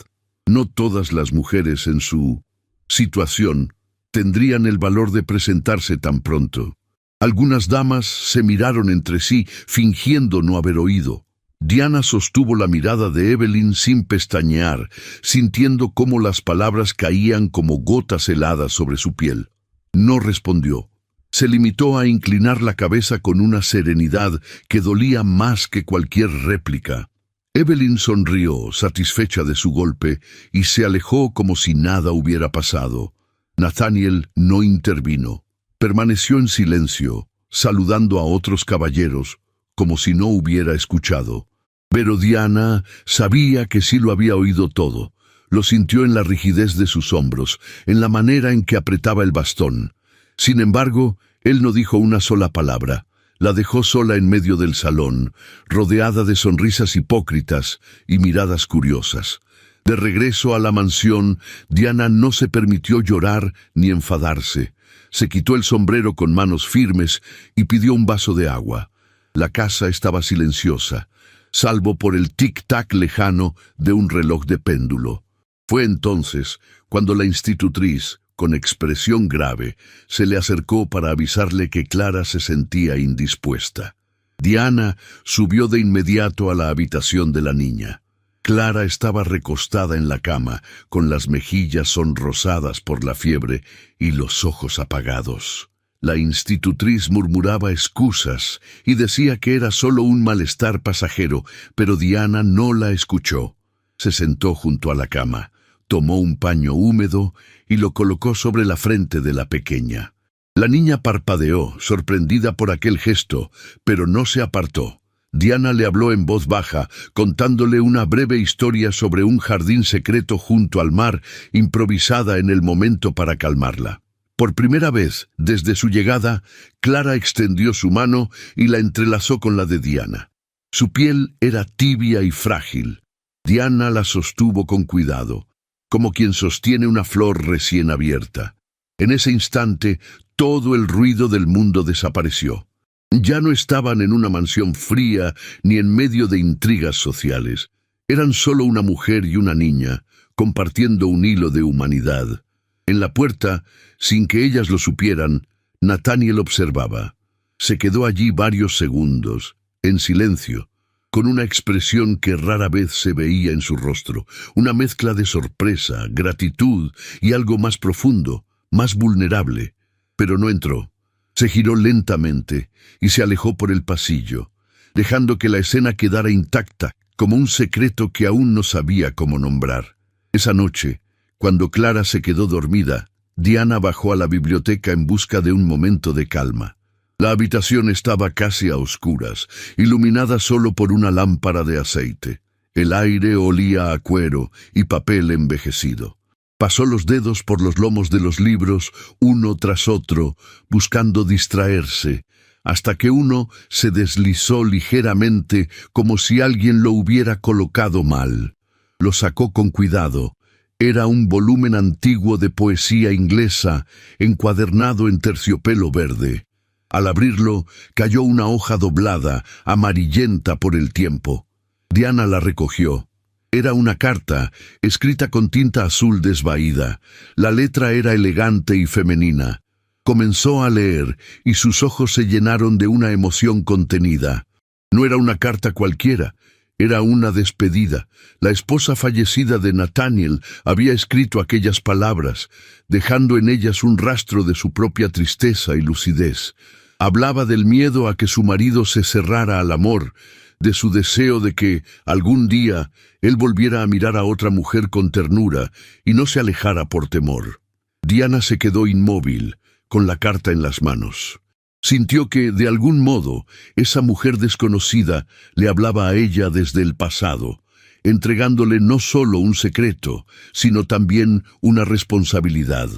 No todas las mujeres en su situación tendrían el valor de presentarse tan pronto. Algunas damas se miraron entre sí, fingiendo no haber oído. Diana sostuvo la mirada de Evelyn sin pestañear, sintiendo cómo las palabras caían como gotas heladas sobre su piel. No respondió. Se limitó a inclinar la cabeza con una serenidad que dolía más que cualquier réplica. Evelyn sonrió, satisfecha de su golpe, y se alejó como si nada hubiera pasado. Nathaniel no intervino. Permaneció en silencio, saludando a otros caballeros, como si no hubiera escuchado. Pero Diana sabía que sí lo había oído todo. Lo sintió en la rigidez de sus hombros, en la manera en que apretaba el bastón. Sin embargo, él no dijo una sola palabra. La dejó sola en medio del salón, rodeada de sonrisas hipócritas y miradas curiosas. De regreso a la mansión, Diana no se permitió llorar ni enfadarse. Se quitó el sombrero con manos firmes y pidió un vaso de agua. La casa estaba silenciosa, salvo por el tic-tac lejano de un reloj de péndulo. Fue entonces cuando la institutriz, con expresión grave, se le acercó para avisarle que Clara se sentía indispuesta. Diana subió de inmediato a la habitación de la niña. Clara estaba recostada en la cama, con las mejillas sonrosadas por la fiebre y los ojos apagados. La institutriz murmuraba excusas y decía que era solo un malestar pasajero, pero Diana no la escuchó. Se sentó junto a la cama, tomó un paño húmedo y lo colocó sobre la frente de la pequeña. La niña parpadeó, sorprendida por aquel gesto, pero no se apartó. Diana le habló en voz baja, contándole una breve historia sobre un jardín secreto junto al mar, improvisada en el momento para calmarla. Por primera vez, desde su llegada, Clara extendió su mano y la entrelazó con la de Diana. Su piel era tibia y frágil. Diana la sostuvo con cuidado, como quien sostiene una flor recién abierta. En ese instante, todo el ruido del mundo desapareció. Ya no estaban en una mansión fría ni en medio de intrigas sociales. Eran solo una mujer y una niña, compartiendo un hilo de humanidad. En la puerta, sin que ellas lo supieran, Nathaniel observaba. Se quedó allí varios segundos, en silencio, con una expresión que rara vez se veía en su rostro, una mezcla de sorpresa, gratitud y algo más profundo, más vulnerable. Pero no entró. Se giró lentamente y se alejó por el pasillo, dejando que la escena quedara intacta, como un secreto que aún no sabía cómo nombrar. Esa noche, cuando Clara se quedó dormida, Diana bajó a la biblioteca en busca de un momento de calma. La habitación estaba casi a oscuras, iluminada solo por una lámpara de aceite. El aire olía a cuero y papel envejecido. Pasó los dedos por los lomos de los libros, uno tras otro, buscando distraerse, hasta que uno se deslizó ligeramente como si alguien lo hubiera colocado mal. Lo sacó con cuidado. Era un volumen antiguo de poesía inglesa, encuadernado en terciopelo verde. Al abrirlo, cayó una hoja doblada, amarillenta por el tiempo. Diana la recogió. Era una carta, escrita con tinta azul desvaída. La letra era elegante y femenina. Comenzó a leer, y sus ojos se llenaron de una emoción contenida. No era una carta cualquiera, era una despedida. La esposa fallecida de Nathaniel había escrito aquellas palabras, dejando en ellas un rastro de su propia tristeza y lucidez. Hablaba del miedo a que su marido se cerrara al amor, de su deseo de que, algún día, él volviera a mirar a otra mujer con ternura y no se alejara por temor. Diana se quedó inmóvil, con la carta en las manos. Sintió que, de algún modo, esa mujer desconocida le hablaba a ella desde el pasado, entregándole no solo un secreto, sino también una responsabilidad.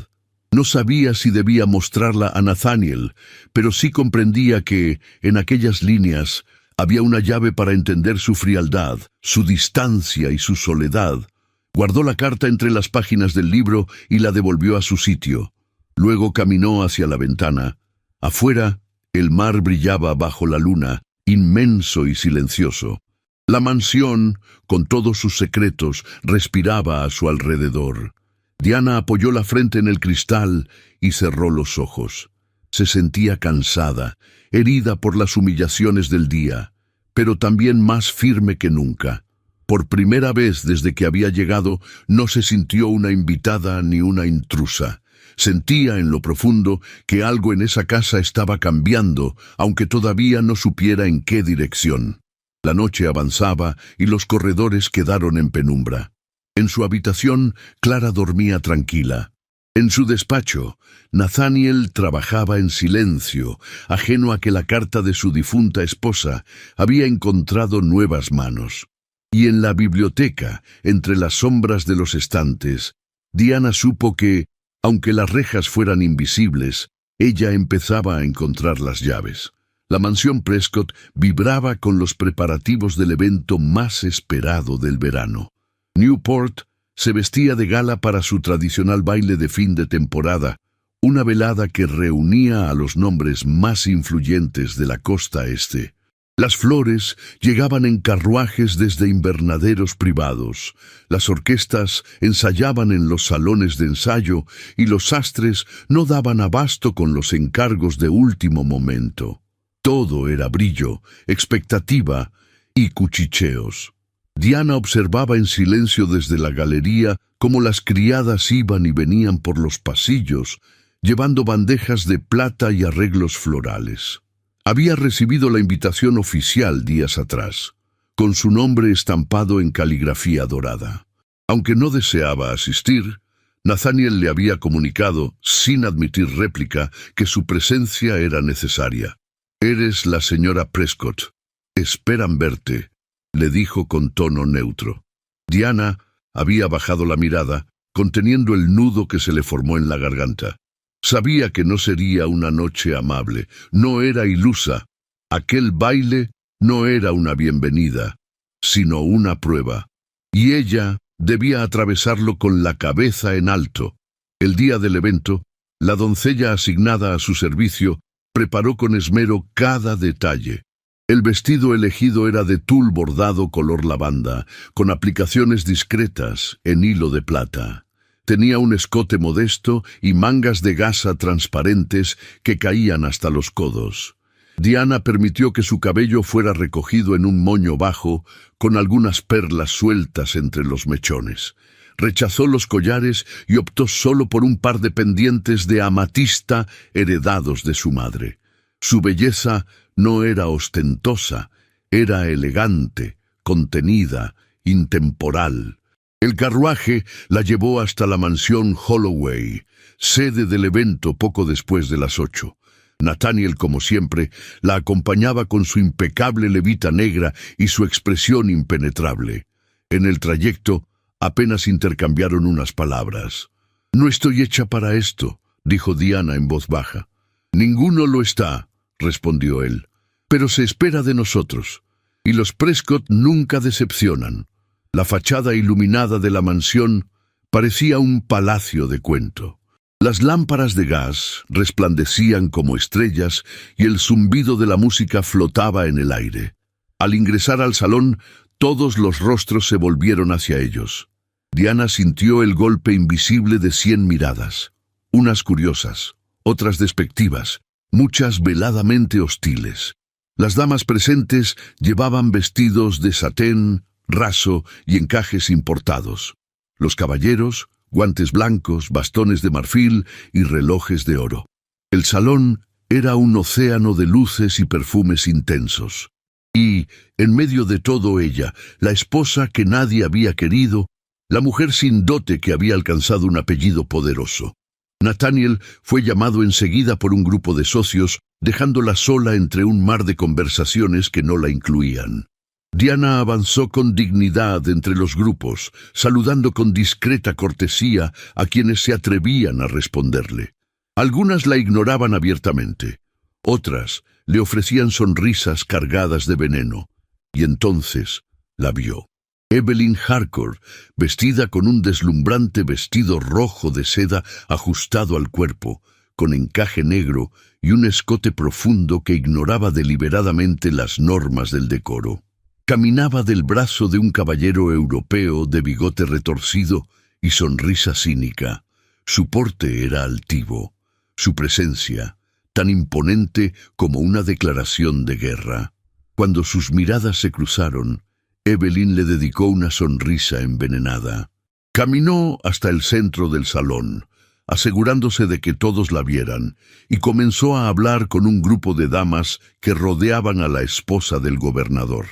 No sabía si debía mostrarla a Nathaniel, pero sí comprendía que, en aquellas líneas, había una llave para entender su frialdad, su distancia y su soledad. Guardó la carta entre las páginas del libro y la devolvió a su sitio. Luego caminó hacia la ventana. Afuera, el mar brillaba bajo la luna, inmenso y silencioso. La mansión, con todos sus secretos, respiraba a su alrededor. Diana apoyó la frente en el cristal y cerró los ojos. Se sentía cansada, herida por las humillaciones del día, pero también más firme que nunca. Por primera vez desde que había llegado, no se sintió una invitada ni una intrusa. Sentía en lo profundo que algo en esa casa estaba cambiando, aunque todavía no supiera en qué dirección. La noche avanzaba y los corredores quedaron en penumbra. En su habitación, Clara dormía tranquila. En su despacho, Nathaniel trabajaba en silencio, ajeno a que la carta de su difunta esposa había encontrado nuevas manos. Y en la biblioteca, entre las sombras de los estantes, Diana supo que, aunque las rejas fueran invisibles, ella empezaba a encontrar las llaves. La mansión Prescott vibraba con los preparativos del evento más esperado del verano. Newport se vestía de gala para su tradicional baile de fin de temporada, una velada que reunía a los nombres más influyentes de la costa este. Las flores llegaban en carruajes desde invernaderos privados, las orquestas ensayaban en los salones de ensayo y los sastres no daban abasto con los encargos de último momento. Todo era brillo, expectativa y cuchicheos. Diana observaba en silencio desde la galería cómo las criadas iban y venían por los pasillos, llevando bandejas de plata y arreglos florales. Había recibido la invitación oficial días atrás, con su nombre estampado en caligrafía dorada. Aunque no deseaba asistir, Nathaniel le había comunicado, sin admitir réplica, que su presencia era necesaria. «Eres la señora Prescott. Esperan verte», le dijo con tono neutro. Diana había bajado la mirada, conteniendo el nudo que se le formó en la garganta. Sabía que no sería una noche amable, no era ilusa. Aquel baile no era una bienvenida, sino una prueba. Y ella debía atravesarlo con la cabeza en alto. El día del evento, la doncella asignada a su servicio preparó con esmero cada detalle. El vestido elegido era de tul bordado color lavanda, con aplicaciones discretas en hilo de plata. Tenía un escote modesto y mangas de gasa transparentes que caían hasta los codos. Diana permitió que su cabello fuera recogido en un moño bajo, con algunas perlas sueltas entre los mechones. Rechazó los collares y optó solo por un par de pendientes de amatista heredados de su madre. Su belleza no era ostentosa, era elegante, contenida, intemporal. El carruaje la llevó hasta la mansión Holloway, sede del evento poco después de las 8. Nathaniel, como siempre, la acompañaba con su impecable levita negra y su expresión impenetrable. En el trayecto, apenas intercambiaron unas palabras. «No estoy hecha para esto», dijo Diana en voz baja. «Ninguno lo está», respondió él. «Pero se espera de nosotros, y los Prescott nunca decepcionan». La fachada iluminada de la mansión parecía un palacio de cuento. Las lámparas de gas resplandecían como estrellas y el zumbido de la música flotaba en el aire. Al ingresar al salón, todos los rostros se volvieron hacia ellos. Diana sintió el golpe invisible de 100 miradas, unas curiosas, otras despectivas, muchas veladamente hostiles. Las damas presentes llevaban vestidos de satén, raso y encajes importados. Los caballeros, guantes blancos, bastones de marfil y relojes de oro. El salón era un océano de luces y perfumes intensos. Y, en medio de todo ella, la esposa que nadie había querido, la mujer sin dote que había alcanzado un apellido poderoso. Nathaniel fue llamado enseguida por un grupo de socios dejándola sola entre un mar de conversaciones que no la incluían. Diana avanzó con dignidad entre los grupos, saludando con discreta cortesía a quienes se atrevían a responderle. Algunas la ignoraban abiertamente, otras le ofrecían sonrisas cargadas de veneno, y entonces la vio. Evelyn Harcourt, vestida con un deslumbrante vestido rojo de seda ajustado al cuerpo, con encaje negro y un escote profundo que ignoraba deliberadamente las normas del decoro. Caminaba del brazo de un caballero europeo de bigote retorcido y sonrisa cínica. Su porte era altivo, su presencia tan imponente como una declaración de guerra. Cuando sus miradas se cruzaron, Evelyn le dedicó una sonrisa envenenada. Caminó hasta el centro del salón, asegurándose de que todos la vieran, y comenzó a hablar con un grupo de damas que rodeaban a la esposa del gobernador.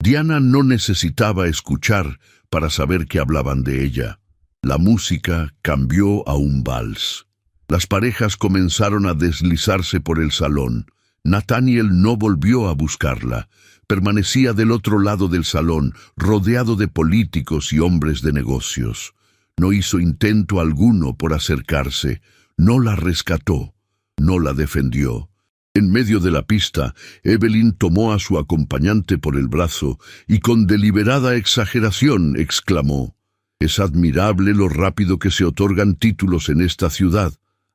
Diana no necesitaba escuchar para saber que hablaban de ella. La música cambió a un vals. Las parejas comenzaron a deslizarse por el salón. Nathaniel no volvió a buscarla. Permanecía del otro lado del salón, rodeado de políticos y hombres de negocios. No hizo intento alguno por acercarse, no la rescató, no la defendió. En medio de la pista, Evelyn tomó a su acompañante por el brazo y con deliberada exageración exclamó: «Es admirable lo rápido que se otorgan títulos en esta ciudad.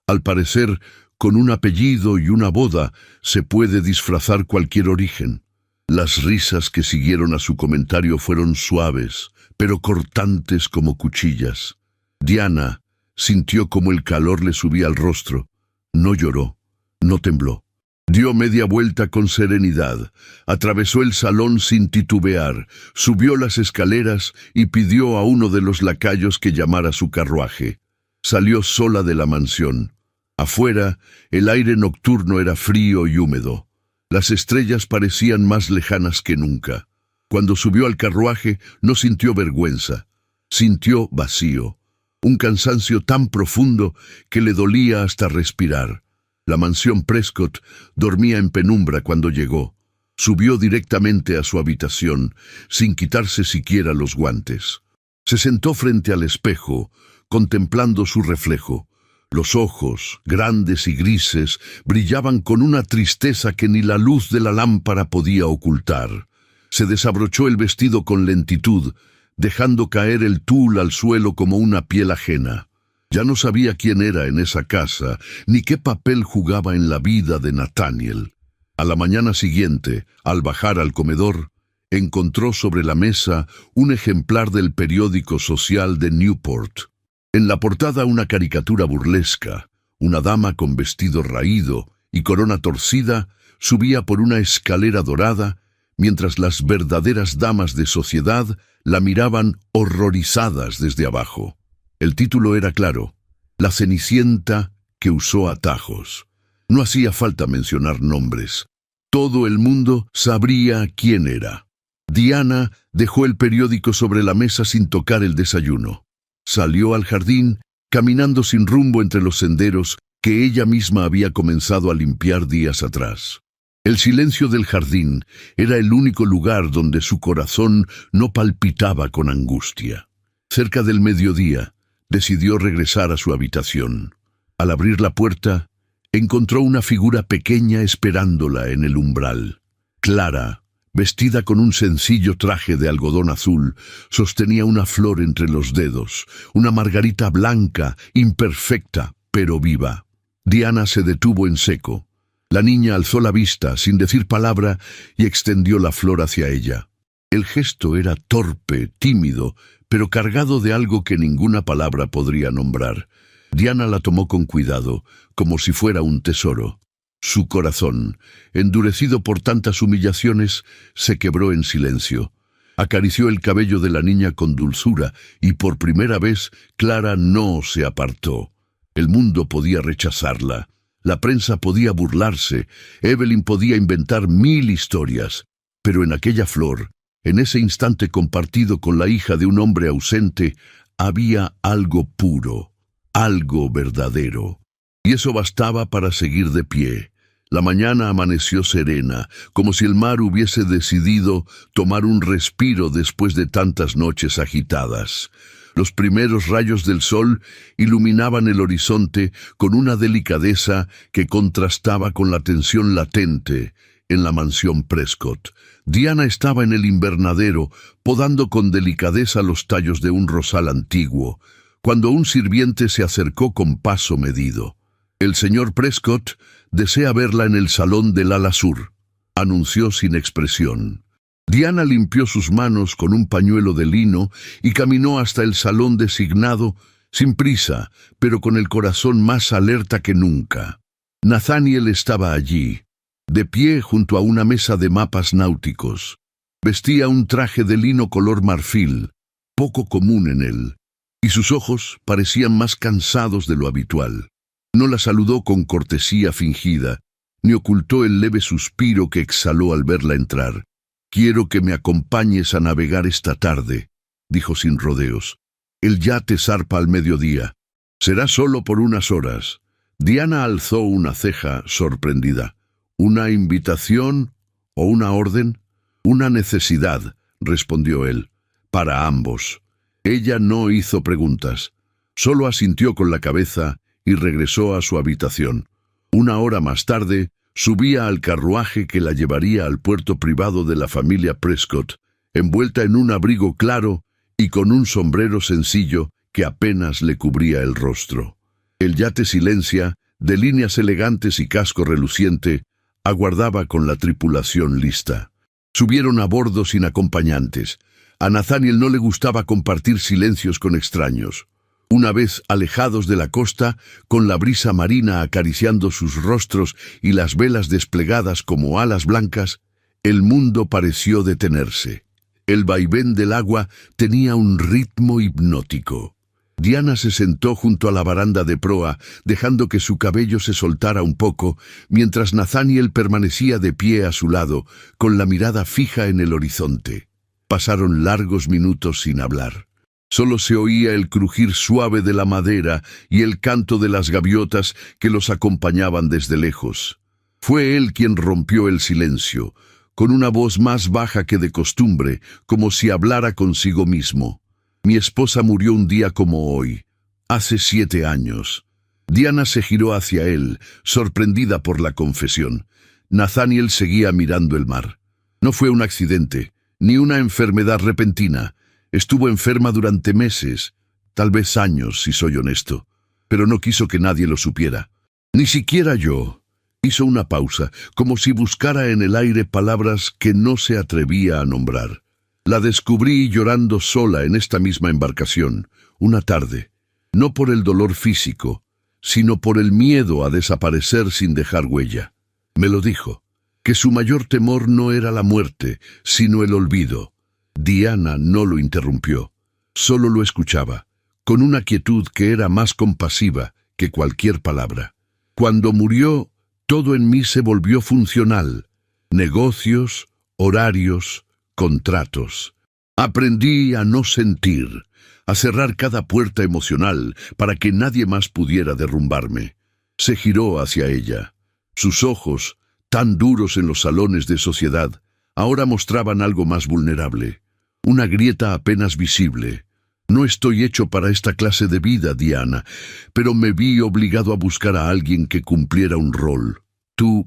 Al parecer, con un apellido y una boda se puede disfrazar cualquier origen». Las risas que siguieron a su comentario fueron suaves, pero cortantes como cuchillas. Diana sintió como el calor le subía al rostro. No lloró, no tembló. Dio media vuelta con serenidad, atravesó el salón sin titubear, subió las escaleras y pidió a uno de los lacayos que llamara su carruaje. Salió sola de la mansión. Afuera, el aire nocturno era frío y húmedo. Las estrellas parecían más lejanas que nunca. Cuando subió al carruaje, no sintió vergüenza. Sintió vacío, un cansancio tan profundo que le dolía hasta respirar. La mansión Prescott dormía en penumbra cuando llegó. Subió directamente a su habitación, sin quitarse siquiera los guantes. Se sentó frente al espejo, contemplando su reflejo. Los ojos, grandes y grises, brillaban con una tristeza que ni la luz de la lámpara podía ocultar. Se desabrochó el vestido con lentitud, dejando caer el tul al suelo como una piel ajena. Ya no sabía quién era en esa casa, ni qué papel jugaba en la vida de Nathaniel. A la mañana siguiente, al bajar al comedor, encontró sobre la mesa un ejemplar del periódico social de Newport. En la portada una caricatura burlesca. Una dama con vestido raído y corona torcida subía por una escalera dorada, mientras las verdaderas damas de sociedad la miraban horrorizadas desde abajo. El título era claro: La Cenicienta que usó atajos. No hacía falta mencionar nombres. Todo el mundo sabría quién era. Diana dejó el periódico sobre la mesa sin tocar el desayuno. Salió al jardín, caminando sin rumbo entre los senderos que ella misma había comenzado a limpiar días atrás. El silencio del jardín era el único lugar donde su corazón no palpitaba con angustia. Cerca del mediodía, decidió regresar a su habitación. Al abrir la puerta, encontró una figura pequeña esperándola en el umbral. Clara, vestida con un sencillo traje de algodón azul, sostenía una flor entre los dedos, una margarita blanca, imperfecta, pero viva. Diana se detuvo en seco. La niña alzó la vista, sin decir palabra, y extendió la flor hacia ella. El gesto era torpe, tímido, pero cargado de algo que ninguna palabra podría nombrar. Diana la tomó con cuidado, como si fuera un tesoro. Su corazón, endurecido por tantas humillaciones, se quebró en silencio. Acarició el cabello de la niña con dulzura y por primera vez Clara no se apartó. El mundo podía rechazarla, la prensa podía burlarse, Evelyn podía inventar 1000 historias, pero en aquella flor, en ese instante compartido con la hija de un hombre ausente, había algo puro, algo verdadero. Y eso bastaba para seguir de pie, La mañana amaneció serena, como si el mar hubiese decidido tomar un respiro después de tantas noches agitadas. Los primeros rayos del sol iluminaban el horizonte con una delicadeza que contrastaba con la tensión latente en la mansión Prescott. Diana estaba en el invernadero, podando con delicadeza los tallos de un rosal antiguo, cuando un sirviente se acercó con paso medido. «El señor Prescott desea verla en el salón del ala sur», anunció sin expresión. Diana limpió sus manos con un pañuelo de lino y caminó hasta el salón designado, sin prisa, pero con el corazón más alerta que nunca. Nathaniel estaba allí, de pie junto a una mesa de mapas náuticos. Vestía un traje de lino color marfil, poco común en él, y sus ojos parecían más cansados de lo habitual. No la saludó con cortesía fingida, ni ocultó el leve suspiro que exhaló al verla entrar. «Quiero que me acompañes a navegar esta tarde», dijo sin rodeos. «El yate zarpa al mediodía. Será solo por unas horas». Diana alzó una ceja sorprendida. «¿Una invitación o una orden?» «Una necesidad», respondió él. «Para ambos». Ella no hizo preguntas. Solo asintió con la cabeza y regresó a su habitación. Una hora más tarde, subía al carruaje que la llevaría al puerto privado de la familia Prescott, envuelta en un abrigo claro y con un sombrero sencillo que apenas le cubría el rostro. El yate Silencia, de líneas elegantes y casco reluciente, aguardaba con la tripulación lista. Subieron a bordo sin acompañantes. A Nathaniel no le gustaba compartir silencios con extraños. Una vez alejados de la costa, con la brisa marina acariciando sus rostros y las velas desplegadas como alas blancas, el mundo pareció detenerse. El vaivén del agua tenía un ritmo hipnótico. Diana se sentó junto a la baranda de proa, dejando que su cabello se soltara un poco, mientras Nathaniel permanecía de pie a su lado, con la mirada fija en el horizonte. Pasaron largos minutos sin hablar. Solo se oía el crujir suave de la madera y el canto de las gaviotas que los acompañaban desde lejos. Fue él quien rompió el silencio, con una voz más baja que de costumbre, como si hablara consigo mismo. «Mi esposa murió un día como hoy, hace 7 años». Diana se giró hacia él, sorprendida por la confesión. Nathaniel seguía mirando el mar. «No fue un accidente, ni una enfermedad repentina. Estuvo enferma durante meses, tal vez años, si soy honesto, pero no quiso que nadie lo supiera. Ni siquiera yo». Hizo una pausa, como si buscara en el aire palabras que no se atrevía a nombrar. «La descubrí llorando sola en esta misma embarcación, una tarde, no por el dolor físico, sino por el miedo a desaparecer sin dejar huella. Me lo dijo, que su mayor temor no era la muerte, sino el olvido». Diana no lo interrumpió, solo lo escuchaba, con una quietud que era más compasiva que cualquier palabra. «Cuando murió, todo en mí se volvió funcional. Negocios, horarios, contratos. Aprendí a no sentir, a cerrar cada puerta emocional para que nadie más pudiera derrumbarme». Se giró hacia ella. Sus ojos, tan duros en los salones de sociedad, ahora mostraban algo más vulnerable. Una grieta apenas visible. «No estoy hecho para esta clase de vida, Diana, pero me vi obligado a buscar a alguien que cumpliera un rol. Tú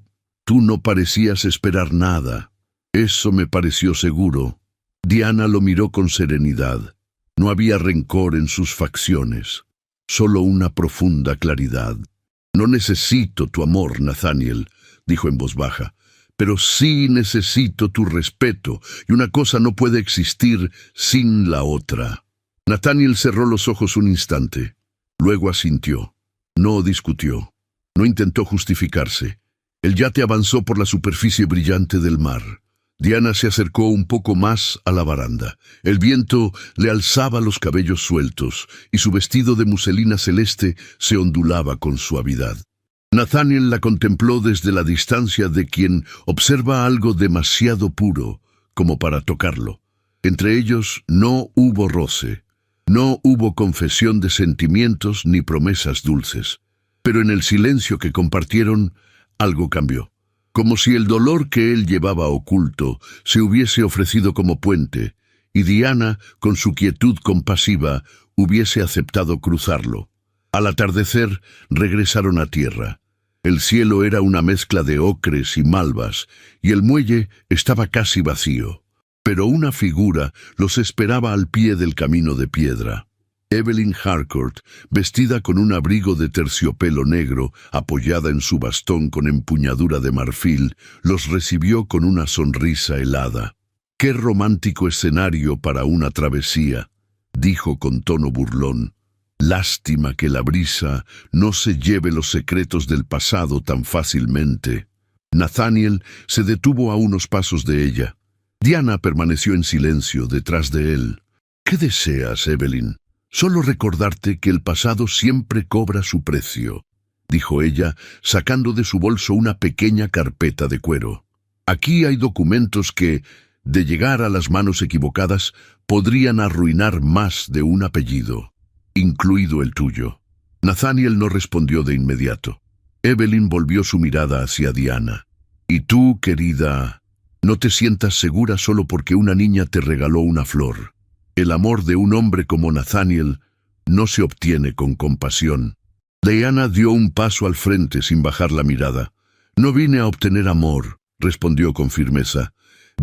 no parecías esperar nada. Eso me pareció seguro». Diana lo miró con serenidad. No había rencor en sus facciones, solo una profunda claridad. «No necesito tu amor, Nathaniel», dijo en voz baja, «pero sí necesito tu respeto, y una cosa no puede existir sin la otra». Nathaniel cerró los ojos un instante. Luego asintió. No discutió. No intentó justificarse. El yate avanzó por la superficie brillante del mar. Diana se acercó un poco más a la baranda. El viento le alzaba los cabellos sueltos, y su vestido de muselina celeste se ondulaba con suavidad. Nathaniel la contempló desde la distancia de quien observa algo demasiado puro como para tocarlo. Entre ellos no hubo roce, no hubo confesión de sentimientos ni promesas dulces. Pero en el silencio que compartieron, algo cambió. como si el dolor que él llevaba oculto se hubiese ofrecido como puente, y Diana, con su quietud compasiva, hubiese aceptado cruzarlo. Al atardecer, regresaron a tierra. El cielo era una mezcla de ocres y malvas, y el muelle estaba casi vacío. Pero una figura los esperaba al pie del camino de piedra. Evelyn Harcourt, vestida con un abrigo de terciopelo negro, apoyada en su bastón con empuñadura de marfil, los recibió con una sonrisa helada. «¡Qué romántico escenario para una travesía!», dijo con tono burlón. «Lástima que la brisa no se lleve los secretos del pasado tan fácilmente». Nathaniel se detuvo a unos pasos de ella. Diana permaneció en silencio detrás de él. «¿Qué deseas, Evelyn?» «Solo recordarte que el pasado siempre cobra su precio», dijo ella, sacando de su bolso una pequeña carpeta de cuero. «Aquí hay documentos que, de llegar a las manos equivocadas, podrían arruinar más de un apellido, incluido el tuyo». Nathaniel no respondió de inmediato. Evelyn volvió su mirada hacia Diana. «Y tú, querida, no te sientas segura solo porque una niña te regaló una flor. El amor de un hombre como Nathaniel no se obtiene con compasión». Diana dio un paso al frente sin bajar la mirada. «No vine a obtener amor», respondió con firmeza.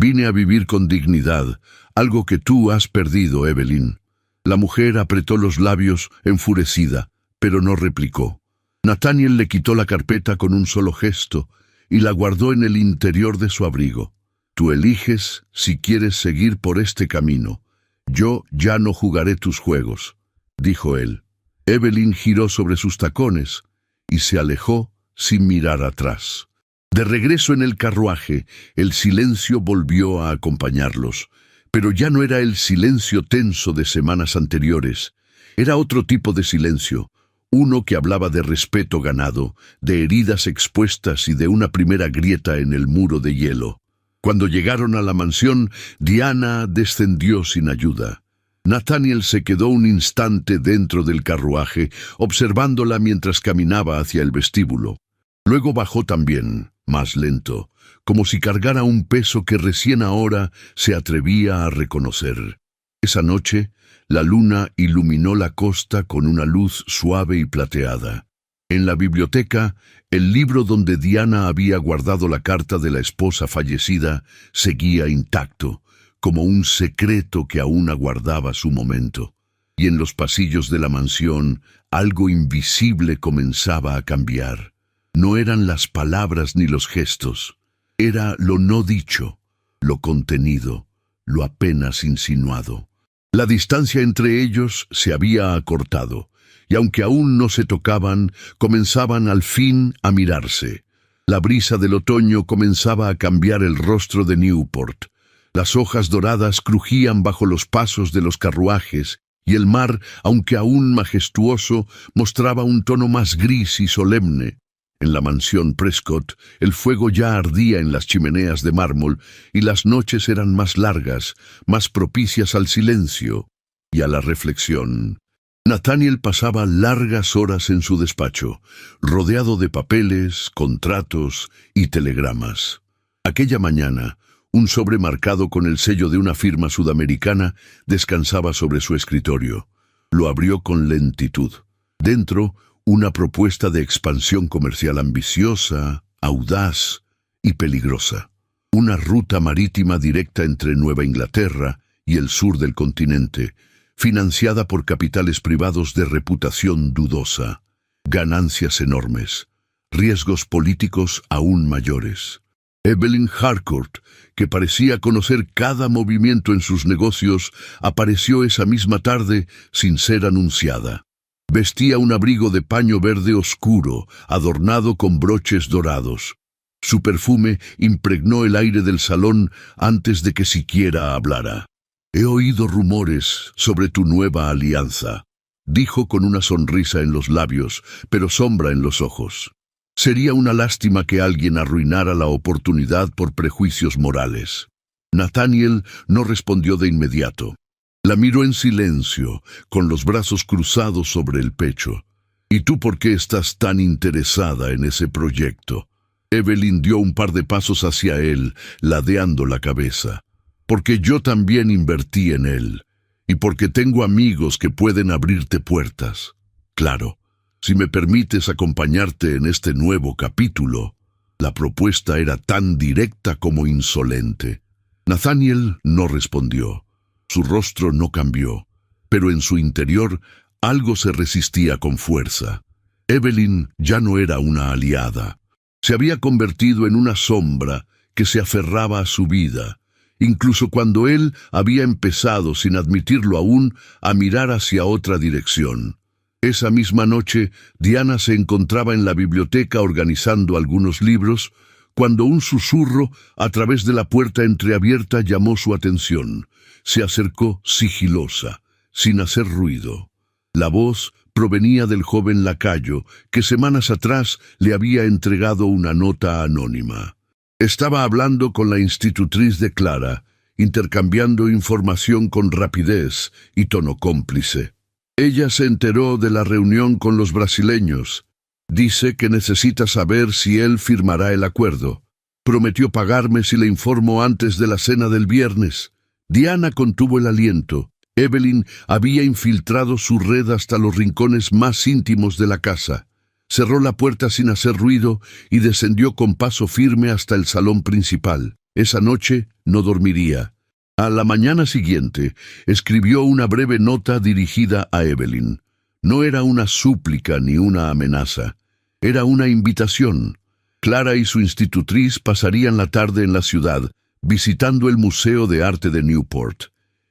«Vine a vivir con dignidad, algo que tú has perdido, Evelyn». La mujer apretó los labios, enfurecida, pero no replicó. Nathaniel le quitó la carpeta con un solo gesto y la guardó en el interior de su abrigo. «Tú eliges si quieres seguir por este camino. Yo ya no jugaré tus juegos», dijo él. Evelyn giró sobre sus tacones y se alejó sin mirar atrás. De regreso en el carruaje, el silencio volvió a acompañarlos, pero ya no era el silencio tenso de semanas anteriores. Era otro tipo de silencio, uno que hablaba de respeto ganado, de heridas expuestas y de una primera grieta en el muro de hielo. Cuando llegaron a la mansión, Diana descendió sin ayuda. Nathaniel se quedó un instante dentro del carruaje, observándola mientras caminaba hacia el vestíbulo. Luego bajó también, más lento, como si cargara un peso que recién ahora se atrevía a reconocer. Esa noche, la luna iluminó la costa con una luz suave y plateada. En la biblioteca, el libro donde Diana había guardado la carta de la esposa fallecida seguía intacto, como un secreto que aún aguardaba su momento. Y en los pasillos de la mansión, algo invisible comenzaba a cambiar. No eran las palabras ni los gestos, era lo no dicho, lo contenido, lo apenas insinuado. La distancia entre ellos se había acortado, y aunque aún no se tocaban, comenzaban al fin a mirarse. La brisa del otoño comenzaba a cambiar el rostro de Newport. Las hojas doradas crujían bajo los pasos de los carruajes, y el mar, aunque aún majestuoso, mostraba un tono más gris y solemne. En la mansión Prescott, el fuego ya ardía en las chimeneas de mármol, y las noches eran más largas, más propicias al silencio y a la reflexión. Nathaniel pasaba largas horas en su despacho, rodeado de papeles, contratos y telegramas. Aquella mañana, un sobre marcado con el sello de una firma sudamericana descansaba sobre su escritorio. Lo abrió con lentitud. Dentro, una propuesta de expansión comercial ambiciosa, audaz y peligrosa. Una ruta marítima directa entre Nueva Inglaterra y el sur del continente, financiada por capitales privados de reputación dudosa. Ganancias enormes, riesgos políticos aún mayores. Evelyn Harcourt, que parecía conocer cada movimiento en sus negocios, apareció esa misma tarde sin ser anunciada. Vestía un abrigo de paño verde oscuro, adornado con broches dorados. Su perfume impregnó el aire del salón antes de que siquiera hablara. «He oído rumores sobre tu nueva alianza», dijo con una sonrisa en los labios, pero sombra en los ojos. Sería una lástima que alguien arruinara la oportunidad por prejuicios morales. Nathaniel no respondió de inmediato. La miró en silencio, con los brazos cruzados sobre el pecho. «¿Y tú por qué estás tan interesada en ese proyecto?». Evelyn dio un par de pasos hacia él, ladeando la cabeza. Porque yo también invertí en él, y porque tengo amigos que pueden abrirte puertas. Claro, si me permites acompañarte en este nuevo capítulo. La propuesta era tan directa como insolente. Nathaniel no respondió. Su rostro no cambió, pero en su interior algo se resistía con fuerza. Evelyn ya no era una aliada. Se había convertido en una sombra que se aferraba a su vida, incluso cuando él había empezado, sin admitirlo aún, a mirar hacia otra dirección. Esa misma noche, Diana se encontraba en la biblioteca organizando algunos libros, cuando un susurro a través de la puerta entreabierta llamó su atención. Se acercó sigilosa, sin hacer ruido. La voz provenía del joven lacayo, que semanas atrás le había entregado una nota anónima. Estaba hablando con la institutriz de Clara, intercambiando información con rapidez y tono cómplice. Ella se enteró de la reunión con los brasileños. Dice que necesita saber si él firmará el acuerdo. Prometió pagarme si le informo antes de la cena del viernes. Diana contuvo el aliento. Evelyn había infiltrado su red hasta los rincones más íntimos de la casa. Cerró la puerta sin hacer ruido y descendió con paso firme hasta el salón principal. Esa noche no dormiría. A la mañana siguiente, escribió una breve nota dirigida a Evelyn. No era una súplica ni una amenaza. Era una invitación. Clara y su institutriz pasarían la tarde en la ciudad, visitando el Museo de Arte de Newport.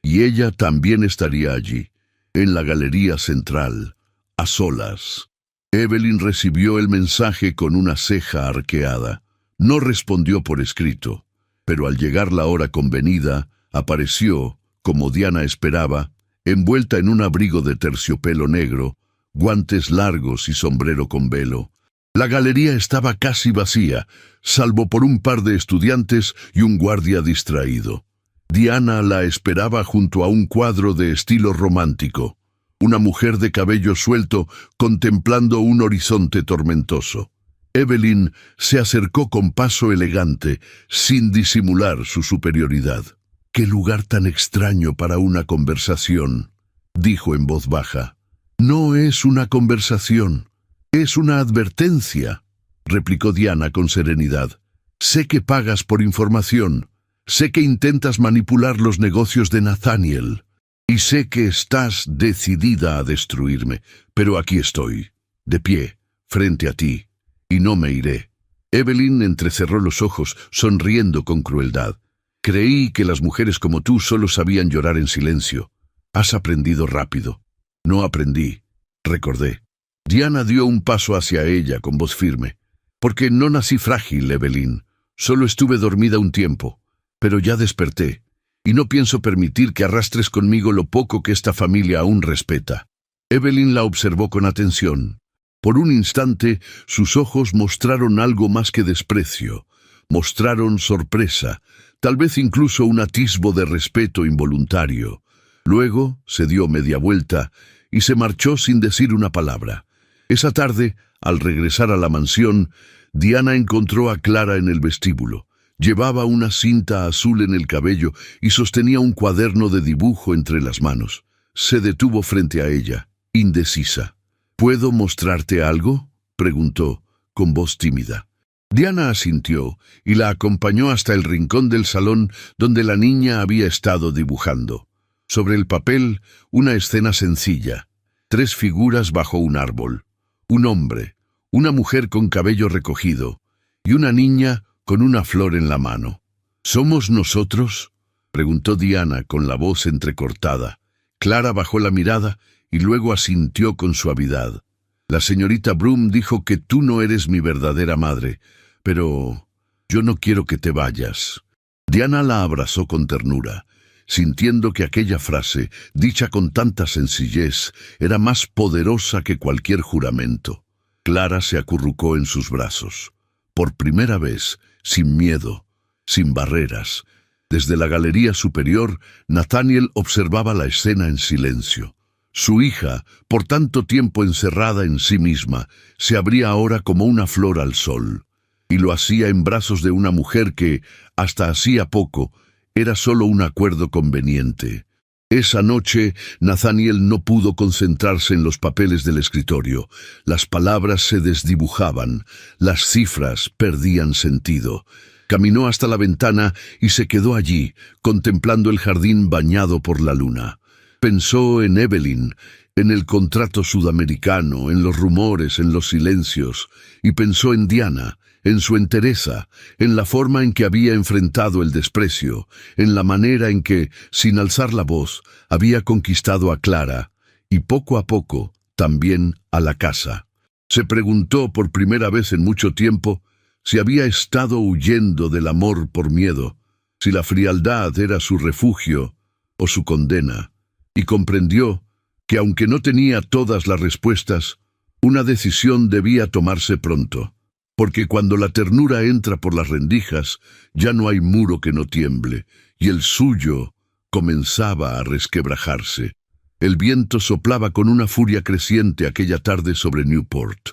Y ella también estaría allí, en la galería central, a solas. Evelyn recibió el mensaje con una ceja arqueada. No respondió por escrito, pero al llegar la hora convenida, apareció, como Diana esperaba, envuelta en un abrigo de terciopelo negro, guantes largos y sombrero con velo. La galería estaba casi vacía, salvo por un par de estudiantes y un guardia distraído. Diana la esperaba junto a un cuadro de estilo romántico, una mujer de cabello suelto contemplando un horizonte tormentoso. Evelyn se acercó con paso elegante, sin disimular su superioridad. «¡Qué lugar tan extraño para una conversación!», dijo en voz baja. «No es una conversación, es una advertencia», replicó Diana con serenidad. «Sé que pagas por información, sé que intentas manipular los negocios de Nathaniel, y sé que estás decidida a destruirme, pero aquí estoy, de pie, frente a ti, y no me iré». Evelyn entrecerró los ojos, sonriendo con crueldad. «Creí que las mujeres como tú solo sabían llorar en silencio. Has aprendido rápido». «No aprendí», recordé. Diana dio un paso hacia ella con voz firme. «Porque no nací frágil, Evelyn. Solo estuve dormida un tiempo. Pero ya desperté, y no pienso permitir que arrastres conmigo lo poco que esta familia aún respeta». Evelyn la observó con atención. Por un instante, sus ojos mostraron algo más que desprecio. Mostraron sorpresa, tal vez incluso un atisbo de respeto involuntario. Luego se dio media vuelta y se marchó sin decir una palabra. Esa tarde, al regresar a la mansión, Diana encontró a Clara en el vestíbulo. Llevaba una cinta azul en el cabello y sostenía un cuaderno de dibujo entre las manos. Se detuvo frente a ella, indecisa. «¿Puedo mostrarte algo?», preguntó, con voz tímida. Diana asintió y la acompañó hasta el rincón del salón donde la niña había estado dibujando. Sobre el papel, una escena sencilla. 3 figuras bajo un árbol. Un hombre, una mujer con cabello recogido y una niña con una flor en la mano. «¿Somos nosotros?», preguntó Diana con la voz entrecortada. Clara bajó la mirada y luego asintió con suavidad. «La señorita Broom dijo que tú no eres mi verdadera madre, pero yo no quiero que te vayas». Diana la abrazó con ternura, sintiendo que aquella frase, dicha con tanta sencillez, era más poderosa que cualquier juramento. Clara se acurrucó en sus brazos. Por primera vez, sin miedo, sin barreras. Desde la galería superior, Nathaniel observaba la escena en silencio. Su hija, por tanto tiempo encerrada en sí misma, se abría ahora como una flor al sol. y lo hacía en brazos de una mujer que, hasta hacía poco, era solo un acuerdo conveniente. Esa noche, Nathaniel no pudo concentrarse en los papeles del escritorio. Las palabras se desdibujaban, las cifras perdían sentido. Caminó hasta la ventana y se quedó allí, contemplando el jardín bañado por la luna. Pensó en Evelyn, en el contrato sudamericano, en los rumores, en los silencios, y pensó en Diana, en su entereza, en la forma en que había enfrentado el desprecio, en la manera en que, sin alzar la voz, había conquistado a Clara, y poco a poco, también a la casa. Se preguntó por primera vez en mucho tiempo si había estado huyendo del amor por miedo, si la frialdad era su refugio o su condena, y comprendió que aunque no tenía todas las respuestas, una decisión debía tomarse pronto. Porque cuando la ternura entra por las rendijas, ya no hay muro que no tiemble, y el suyo comenzaba a resquebrajarse. El viento soplaba con una furia creciente aquella tarde sobre Newport.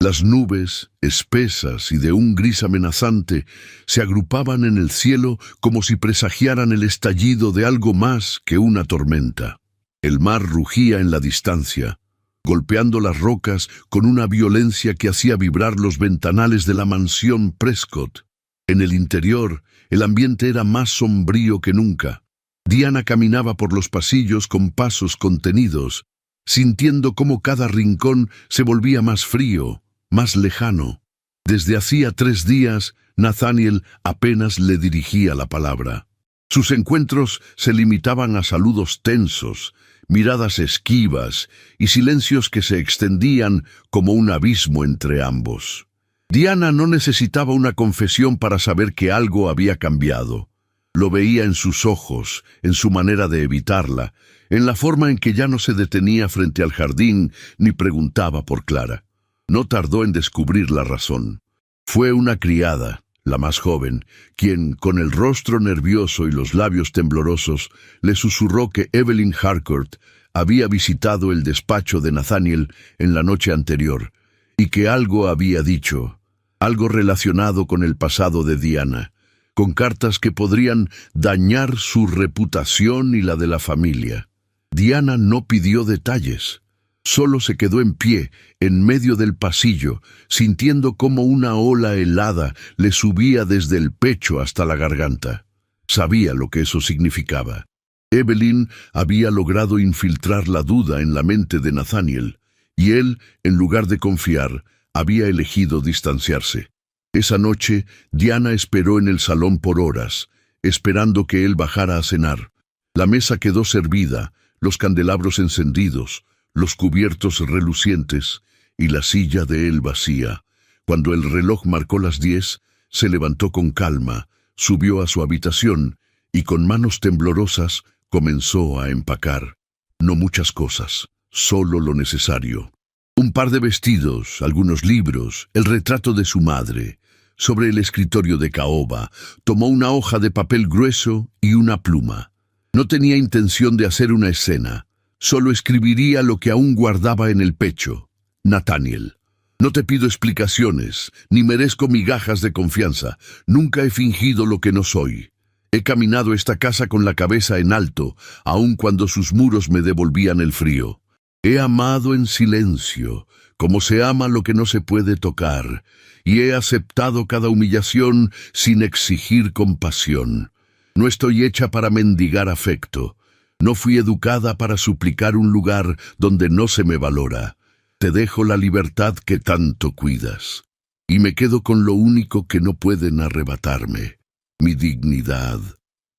Las nubes, espesas y de un gris amenazante, se agrupaban en el cielo como si presagiaran el estallido de algo más que una tormenta. El mar rugía en la distancia, golpeando las rocas con una violencia que hacía vibrar los ventanales de la mansión Prescott. En el interior, el ambiente era más sombrío que nunca. Diana caminaba por los pasillos con pasos contenidos, sintiendo cómo cada rincón se volvía más frío, más lejano. Desde hacía 3 días, Nathaniel apenas le dirigía la palabra. Sus encuentros se limitaban a saludos tensos, miradas esquivas y silencios que se extendían como un abismo entre ambos. Diana no necesitaba una confesión para saber que algo había cambiado. Lo veía en sus ojos, en su manera de evitarla, en la forma en que ya no se detenía frente al jardín ni preguntaba por Clara. No tardó en descubrir la razón. Fue una criada, la más joven, quien, con el rostro nervioso y los labios temblorosos, le susurró que Evelyn Harcourt había visitado el despacho de Nathaniel en la noche anterior, y que algo había dicho, algo relacionado con el pasado de Diana, con cartas que podrían dañar su reputación y la de la familia. Diana no pidió detalles. Solo se quedó en pie, en medio del pasillo, sintiendo cómo una ola helada le subía desde el pecho hasta la garganta. Sabía lo que eso significaba. Evelyn había logrado infiltrar la duda en la mente de Nathaniel, y él, en lugar de confiar, había elegido distanciarse. Esa noche, Diana esperó en el salón por horas, esperando que él bajara a cenar. La mesa quedó servida, los candelabros encendidos, los cubiertos relucientes y la silla de él vacía. Cuando el reloj marcó las 10, se levantó con calma, subió a su habitación y con manos temblorosas comenzó a empacar. No muchas cosas, solo lo necesario. Un par de vestidos, algunos libros, el retrato de su madre. Sobre el escritorio de caoba, tomó una hoja de papel grueso y una pluma. No tenía intención de hacer una escena. Solo escribiría lo que aún guardaba en el pecho. Nathaniel, no te pido explicaciones, ni merezco migajas de confianza. Nunca he fingido lo que no soy. He caminado esta casa con la cabeza en alto, aun cuando sus muros me devolvían el frío. He amado en silencio, como se ama lo que no se puede tocar, y he aceptado cada humillación sin exigir compasión. No estoy hecha para mendigar afecto. No fui educada para suplicar un lugar donde no se me valora. Te dejo la libertad que tanto cuidas. Y me quedo con lo único que no pueden arrebatarme, mi dignidad.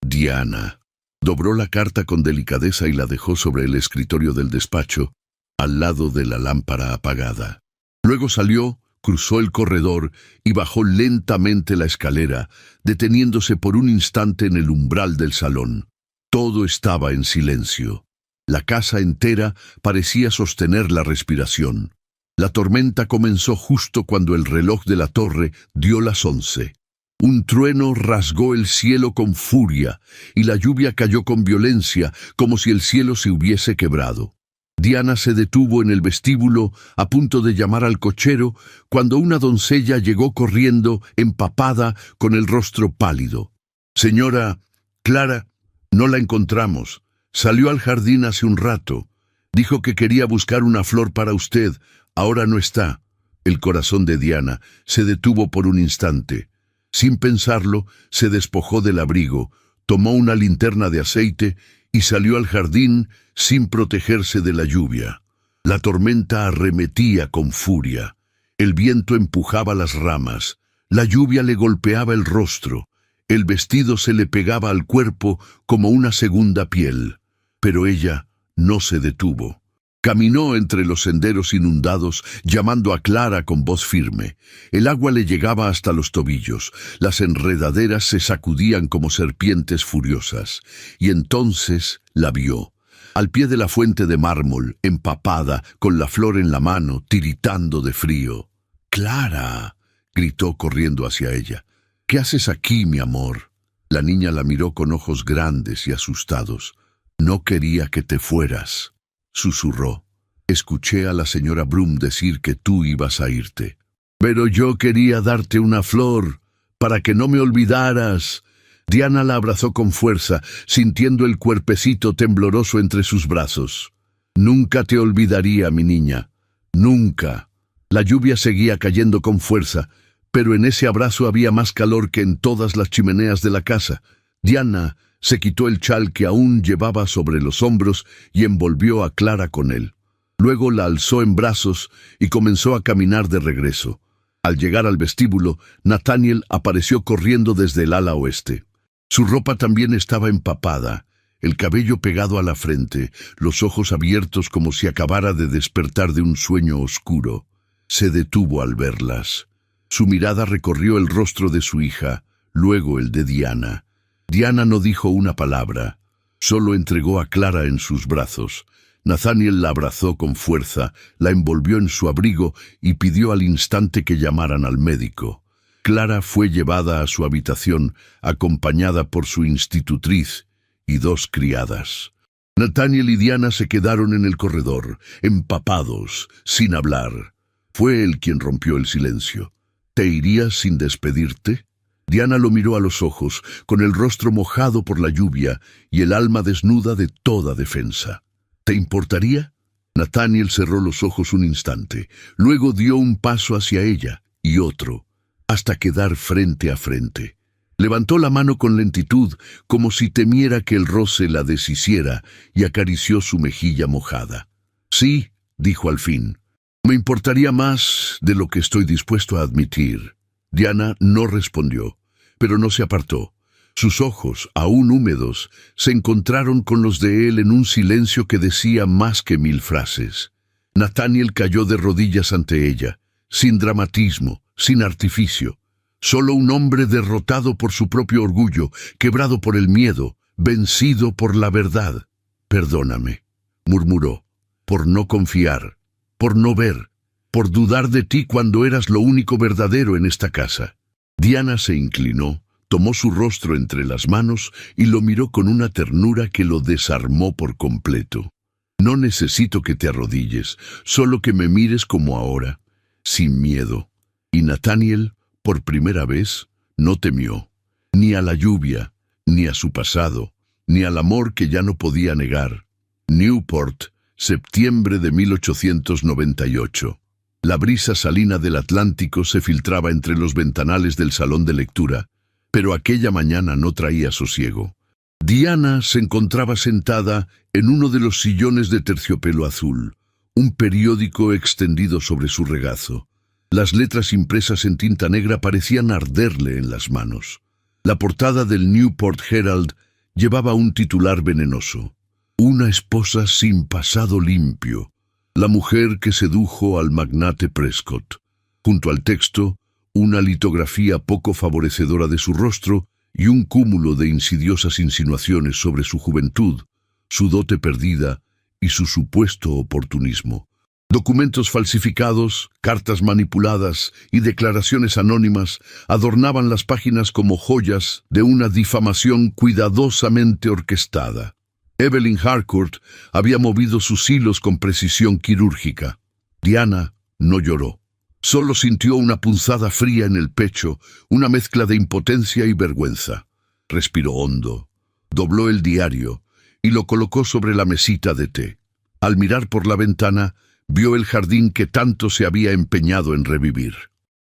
Diana. Dobró la carta con delicadeza y la dejó sobre el escritorio del despacho, al lado de la lámpara apagada. Luego salió, cruzó el corredor y bajó lentamente la escalera, deteniéndose por un instante en el umbral del salón. Todo estaba en silencio. La casa entera parecía sostener la respiración. La tormenta comenzó justo cuando el reloj de la torre dio las 11. Un trueno rasgó el cielo con furia y la lluvia cayó con violencia como si el cielo se hubiese quebrado. Diana se detuvo en el vestíbulo, a punto de llamar al cochero, cuando una doncella llegó corriendo, empapada, con el rostro pálido. «Señora Clara, no la encontramos. Salió al jardín hace un rato. Dijo que quería buscar una flor para usted. Ahora no está». El corazón de Diana se detuvo por un instante. Sin pensarlo, se despojó del abrigo, tomó una linterna de aceite y salió al jardín sin protegerse de la lluvia. La tormenta arremetía con furia. El viento empujaba las ramas. La lluvia le golpeaba el rostro. El vestido se le pegaba al cuerpo como una segunda piel. Pero ella no se detuvo. Caminó entre los senderos inundados, llamando a Clara con voz firme. El agua le llegaba hasta los tobillos, las enredaderas se sacudían como serpientes furiosas. Y entonces la vio, al pie de la fuente de mármol, empapada, con la flor en la mano, tiritando de frío. «¡Clara!», gritó corriendo hacia ella. «¿Qué haces aquí, mi amor?». La niña la miró con ojos grandes y asustados. «No quería que te fueras», susurró. «Escuché a la señora Broom decir que tú ibas a irte. Pero yo quería darte una flor, para que no me olvidaras». Diana la abrazó con fuerza, sintiendo el cuerpecito tembloroso entre sus brazos. «Nunca te olvidaría, mi niña. Nunca». La lluvia seguía cayendo con fuerza, pero en ese abrazo había más calor que en todas las chimeneas de la casa. Diana se quitó el chal que aún llevaba sobre los hombros y envolvió a Clara con él. Luego la alzó en brazos y comenzó a caminar de regreso. Al llegar al vestíbulo, Nathaniel apareció corriendo desde el ala oeste. Su ropa también estaba empapada, el cabello pegado a la frente, los ojos abiertos como si acabara de despertar de un sueño oscuro. Se detuvo al verlas. Su mirada recorrió el rostro de su hija, luego el de Diana. Diana no dijo una palabra, solo entregó a Clara en sus brazos. Nathaniel la abrazó con fuerza, la envolvió en su abrigo y pidió al instante que llamaran al médico. Clara fue llevada a su habitación, acompañada por su institutriz y 2 criadas. Nathaniel y Diana se quedaron en el corredor, empapados, sin hablar. Fue él quien rompió el silencio. «¿Te irías sin despedirte?». Diana lo miró a los ojos, con el rostro mojado por la lluvia y el alma desnuda de toda defensa. «¿Te importaría?». Nathaniel cerró los ojos un instante, luego dio un paso hacia ella y otro, hasta quedar frente a frente. Levantó la mano con lentitud, como si temiera que el roce la deshiciera, y acarició su mejilla mojada. «Sí», dijo al fin, «me importaría más de lo que estoy dispuesto a admitir». Diana no respondió, pero no se apartó. Sus ojos, aún húmedos, se encontraron con los de él en un silencio que decía más que 1000 frases. Nathaniel cayó de rodillas ante ella, sin dramatismo, sin artificio. Solo un hombre derrotado por su propio orgullo, quebrado por el miedo, vencido por la verdad. «Perdóname», murmuró, «por no confiar, por no ver, por dudar de ti cuando eras lo único verdadero en esta casa». Diana se inclinó, tomó su rostro entre las manos y lo miró con una ternura que lo desarmó por completo. «No necesito que te arrodilles, solo que me mires como ahora, sin miedo». Y Nathaniel, por primera vez, no temió, ni a la lluvia, ni a su pasado, ni al amor que ya no podía negar. Newport, septiembre de 1898. La brisa salina del Atlántico se filtraba entre los ventanales del salón de lectura, pero aquella mañana no traía sosiego. Diana se encontraba sentada en uno de los sillones de terciopelo azul, un periódico extendido sobre su regazo. Las letras impresas en tinta negra parecían arderle en las manos. La portada del Newport Herald llevaba un titular venenoso: «Una esposa sin pasado limpio, la mujer que sedujo al magnate Prescott». Junto al texto, una litografía poco favorecedora de su rostro y un cúmulo de insidiosas insinuaciones sobre su juventud, su dote perdida y su supuesto oportunismo. Documentos falsificados, cartas manipuladas y declaraciones anónimas adornaban las páginas como joyas de una difamación cuidadosamente orquestada. Evelyn Harcourt había movido sus hilos con precisión quirúrgica. Diana no lloró. Solo sintió una punzada fría en el pecho, una mezcla de impotencia y vergüenza. Respiró hondo, dobló el diario y lo colocó sobre la mesita de té. Al mirar por la ventana, vio el jardín que tanto se había empeñado en revivir.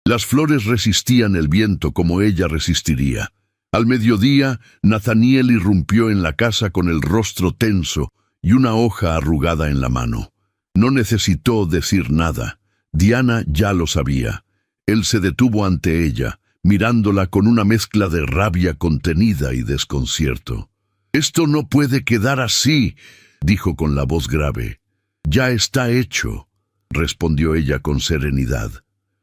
Las flores resistían el viento como ella resistiría. Al mediodía, Nathaniel irrumpió en la casa con el rostro tenso y una hoja arrugada en la mano. No necesitó decir nada. Diana ya lo sabía. Él se detuvo ante ella, mirándola con una mezcla de rabia contenida y desconcierto. «Esto no puede quedar así», dijo con la voz grave. «Ya está hecho», respondió ella con serenidad.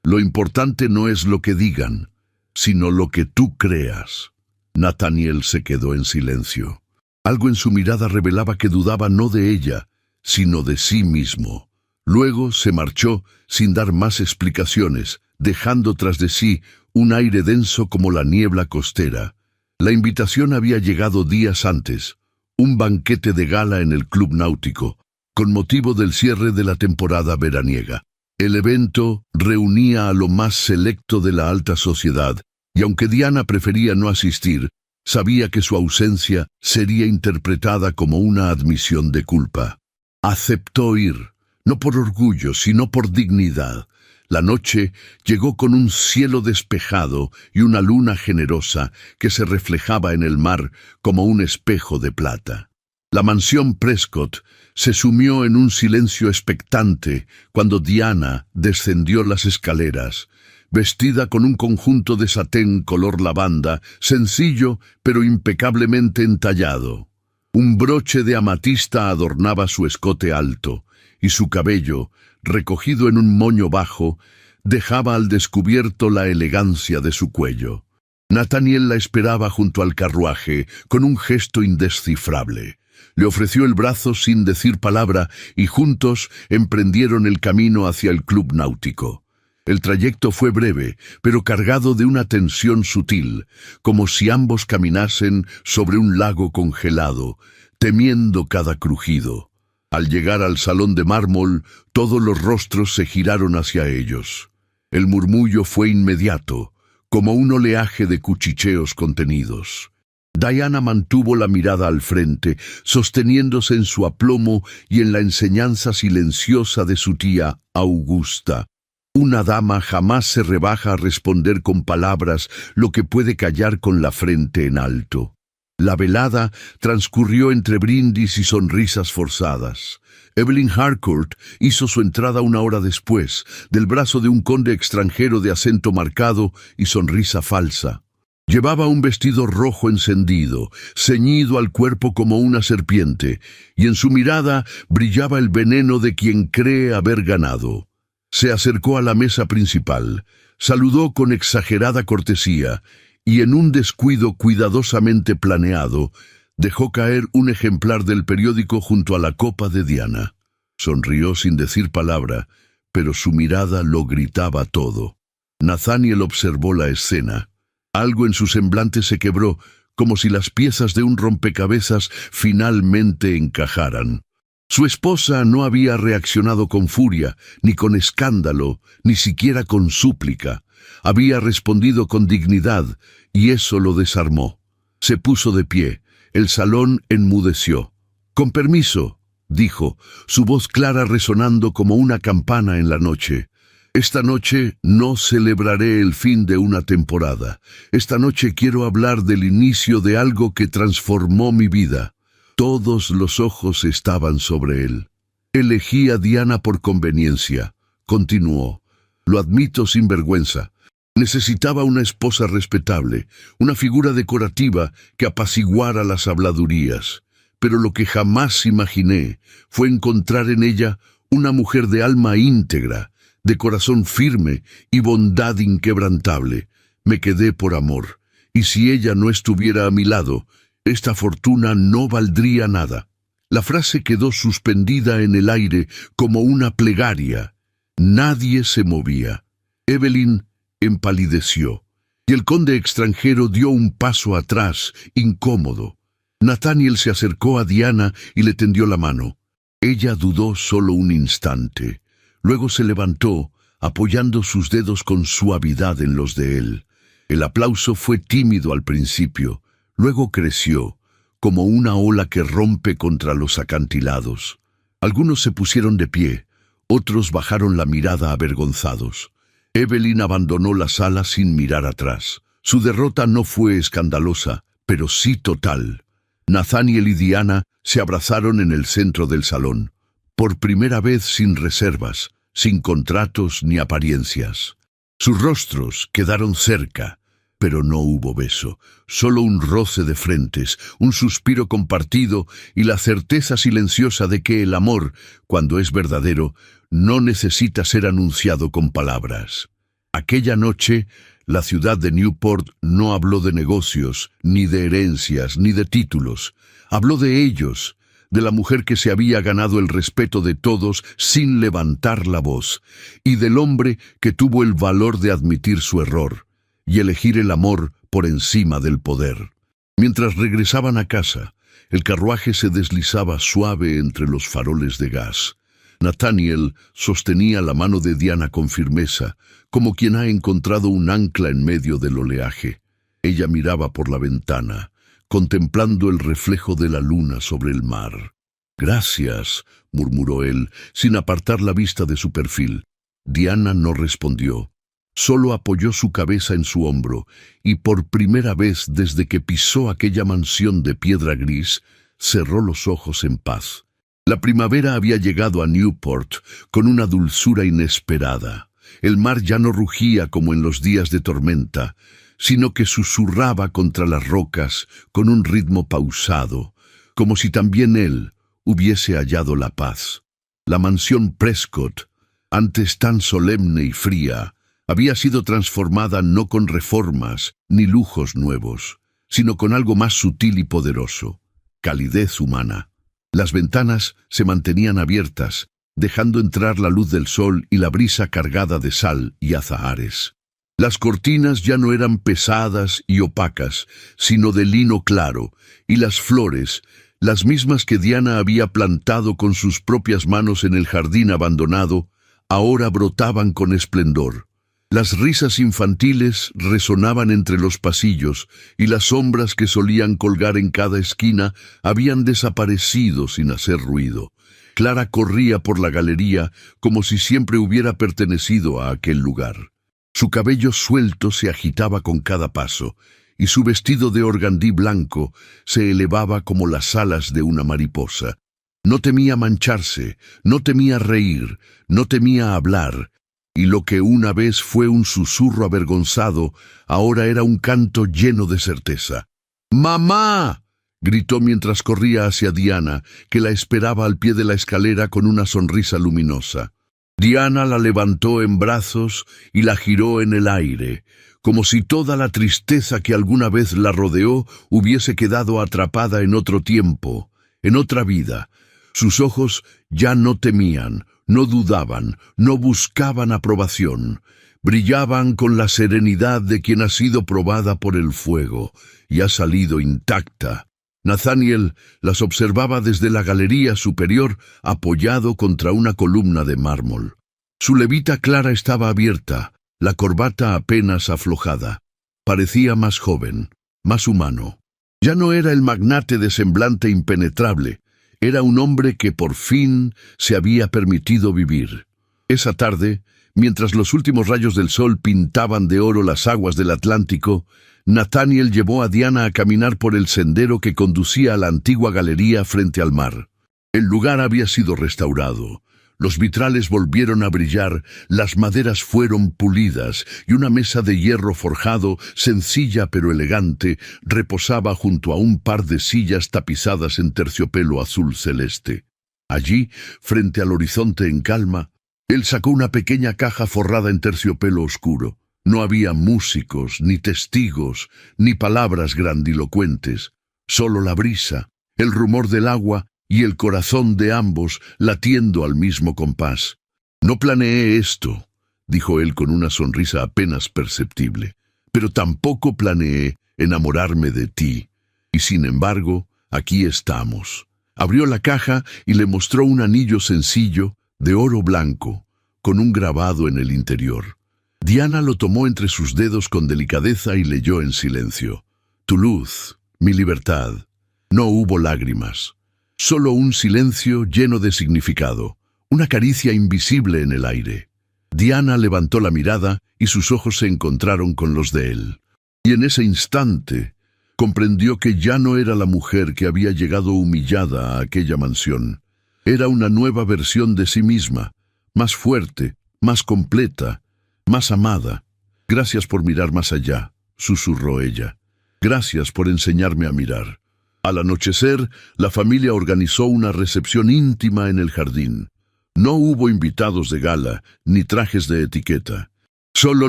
«Lo importante no es lo que digan, sino lo que tú creas». Nathaniel se quedó en silencio. Algo en su mirada revelaba que dudaba no de ella, sino de sí mismo. Luego se marchó sin dar más explicaciones, dejando tras de sí un aire denso como la niebla costera. La invitación había llegado días antes, un banquete de gala en el club náutico, con motivo del cierre de la temporada veraniega. El evento reunía a lo más selecto de la alta sociedad, y aunque Diana prefería no asistir, sabía que su ausencia sería interpretada como una admisión de culpa. Aceptó ir, no por orgullo, sino por dignidad. La noche llegó con un cielo despejado y una luna generosa que se reflejaba en el mar como un espejo de plata. La mansión Prescott se sumió en un silencio expectante cuando Diana descendió las escaleras, vestida con un conjunto de satén color lavanda, sencillo pero impecablemente entallado. Un broche de amatista adornaba su escote alto, y su cabello, recogido en un moño bajo, dejaba al descubierto la elegancia de su cuello. Nathaniel la esperaba junto al carruaje, con un gesto indescifrable. Le ofreció el brazo sin decir palabra, y juntos emprendieron el camino hacia el club náutico. El trayecto fue breve, pero cargado de una tensión sutil, como si ambos caminasen sobre un lago congelado, temiendo cada crujido. Al llegar al salón de mármol, todos los rostros se giraron hacia ellos. El murmullo fue inmediato, como un oleaje de cuchicheos contenidos. Diana mantuvo la mirada al frente, sosteniéndose en su aplomo y en la enseñanza silenciosa de su tía Augusta. Una dama jamás se rebaja a responder con palabras lo que puede callar con la frente en alto. La velada transcurrió entre brindis y sonrisas forzadas. Evelyn Harcourt hizo su entrada una hora después, del brazo de un conde extranjero de acento marcado y sonrisa falsa. Llevaba un vestido rojo encendido, ceñido al cuerpo como una serpiente, y en su mirada brillaba el veneno de quien cree haber ganado. Se acercó a la mesa principal, saludó con exagerada cortesía, y en un descuido cuidadosamente planeado, dejó caer un ejemplar del periódico junto a la copa de Diana. Sonrió sin decir palabra, pero su mirada lo gritaba todo. Nathaniel observó la escena. Algo en su semblante se quebró, como si las piezas de un rompecabezas finalmente encajaran. Su esposa no había reaccionado con furia, ni con escándalo, ni siquiera con súplica. Había respondido con dignidad, y eso lo desarmó. Se puso de pie. El salón enmudeció. «Con permiso», dijo, su voz clara resonando como una campana en la noche. «Esta noche no celebraré el fin de una temporada. Esta noche quiero hablar del inicio de algo que transformó mi vida». Todos los ojos estaban sobre él. «Elegí a Diana por conveniencia», continuó. «Lo admito sin vergüenza. Necesitaba una esposa respetable, una figura decorativa que apaciguara las habladurías. Pero lo que jamás imaginé fue encontrar en ella una mujer de alma íntegra, de corazón firme y bondad inquebrantable. Me quedé por amor, y si ella no estuviera a mi lado, esta fortuna no valdría nada». La frase quedó suspendida en el aire como una plegaria. Nadie se movía. Evelyn empalideció, y el conde extranjero dio un paso atrás, incómodo. Nathaniel se acercó a Diana y le tendió la mano. Ella dudó solo un instante. Luego se levantó, apoyando sus dedos con suavidad en los de él. El aplauso fue tímido al principio, luego creció, como una ola que rompe contra los acantilados. Algunos se pusieron de pie, otros bajaron la mirada avergonzados. Evelyn abandonó la sala sin mirar atrás. Su derrota no fue escandalosa, pero sí total. Nathaniel y Diana se abrazaron en el centro del salón, por primera vez sin reservas, sin contratos ni apariencias. Sus rostros quedaron cerca, pero no hubo beso, solo un roce de frentes, un suspiro compartido y la certeza silenciosa de que el amor, cuando es verdadero, no necesita ser anunciado con palabras. Aquella noche, la ciudad de Newport no habló de negocios, ni de herencias, ni de títulos. Habló de ellos, de la mujer que se había ganado el respeto de todos sin levantar la voz, y del hombre que tuvo el valor de admitir su error y elegir el amor por encima del poder. Mientras regresaban a casa, el carruaje se deslizaba suave entre los faroles de gas. Nathaniel sostenía la mano de Diana con firmeza, como quien ha encontrado un ancla en medio del oleaje. Ella miraba por la ventana, contemplando el reflejo de la luna sobre el mar. «Gracias», murmuró él, sin apartar la vista de su perfil. Diana no respondió. Solo apoyó su cabeza en su hombro, y por primera vez desde que pisó aquella mansión de piedra gris, cerró los ojos en paz. La primavera había llegado a Newport con una dulzura inesperada. El mar ya no rugía como en los días de tormenta, sino que susurraba contra las rocas con un ritmo pausado, como si también él hubiese hallado la paz. La mansión Prescott, antes tan solemne y fría, había sido transformada no con reformas ni lujos nuevos, sino con algo más sutil y poderoso: calidez humana. Las ventanas se mantenían abiertas, dejando entrar la luz del sol y la brisa cargada de sal y azahares. Las cortinas ya no eran pesadas y opacas, sino de lino claro, y las flores, las mismas que Diana había plantado con sus propias manos en el jardín abandonado, ahora brotaban con esplendor. Las risas infantiles resonaban entre los pasillos, y las sombras que solían colgar en cada esquina habían desaparecido sin hacer ruido. Clara corría por la galería como si siempre hubiera pertenecido a aquel lugar. Su cabello suelto se agitaba con cada paso, y su vestido de organdí blanco se elevaba como las alas de una mariposa. No temía mancharse, no temía reír, no temía hablar, y lo que una vez fue un susurro avergonzado, ahora era un canto lleno de certeza. «¡Mamá!», gritó mientras corría hacia Diana, que la esperaba al pie de la escalera con una sonrisa luminosa. Diana la levantó en brazos y la giró en el aire, como si toda la tristeza que alguna vez la rodeó hubiese quedado atrapada en otro tiempo, en otra vida. Sus ojos ya no temían, no dudaban, no buscaban aprobación. Brillaban con la serenidad de quien ha sido probada por el fuego y ha salido intacta. Nathaniel las observaba desde la galería superior, apoyado contra una columna de mármol. Su levita clara estaba abierta, la corbata apenas aflojada. Parecía más joven, más humano. Ya no era el magnate de semblante impenetrable. Era un hombre que por fin se había permitido vivir. Esa tarde, mientras los últimos rayos del sol pintaban de oro las aguas del Atlántico, Nathaniel llevó a Diana a caminar por el sendero que conducía a la antigua galería frente al mar. El lugar había sido restaurado. Los vitrales volvieron a brillar, las maderas fueron pulidas y una mesa de hierro forjado, sencilla pero elegante, reposaba junto a un par de sillas tapizadas en terciopelo azul celeste. Allí, frente al horizonte en calma, él sacó una pequeña caja forrada en terciopelo oscuro. No había músicos, ni testigos, ni palabras grandilocuentes, solo la brisa, el rumor del agua y el corazón de ambos latiendo al mismo compás. «No planeé esto», dijo él con una sonrisa apenas perceptible, «pero tampoco planeé enamorarme de ti. Y sin embargo, Aquí estamos. Abrió la caja y le mostró un anillo sencillo, de oro blanco, con un grabado en el interior. Diana lo tomó entre sus dedos con delicadeza y leyó en silencio. Tu luz, mi libertad. No hubo lágrimas. Solo un silencio lleno de significado, una caricia invisible en el aire. Diana levantó la mirada y sus ojos se encontraron con los de él. Y en ese instante comprendió que ya no era la mujer que había llegado humillada a aquella mansión. Era una nueva versión de sí misma, más fuerte, más completa, más amada. Gracias por mirar más allá, susurró ella. Gracias por enseñarme a mirar. Al anochecer, la familia organizó una recepción íntima en el jardín. No hubo invitados de gala, ni trajes de etiqueta. Solo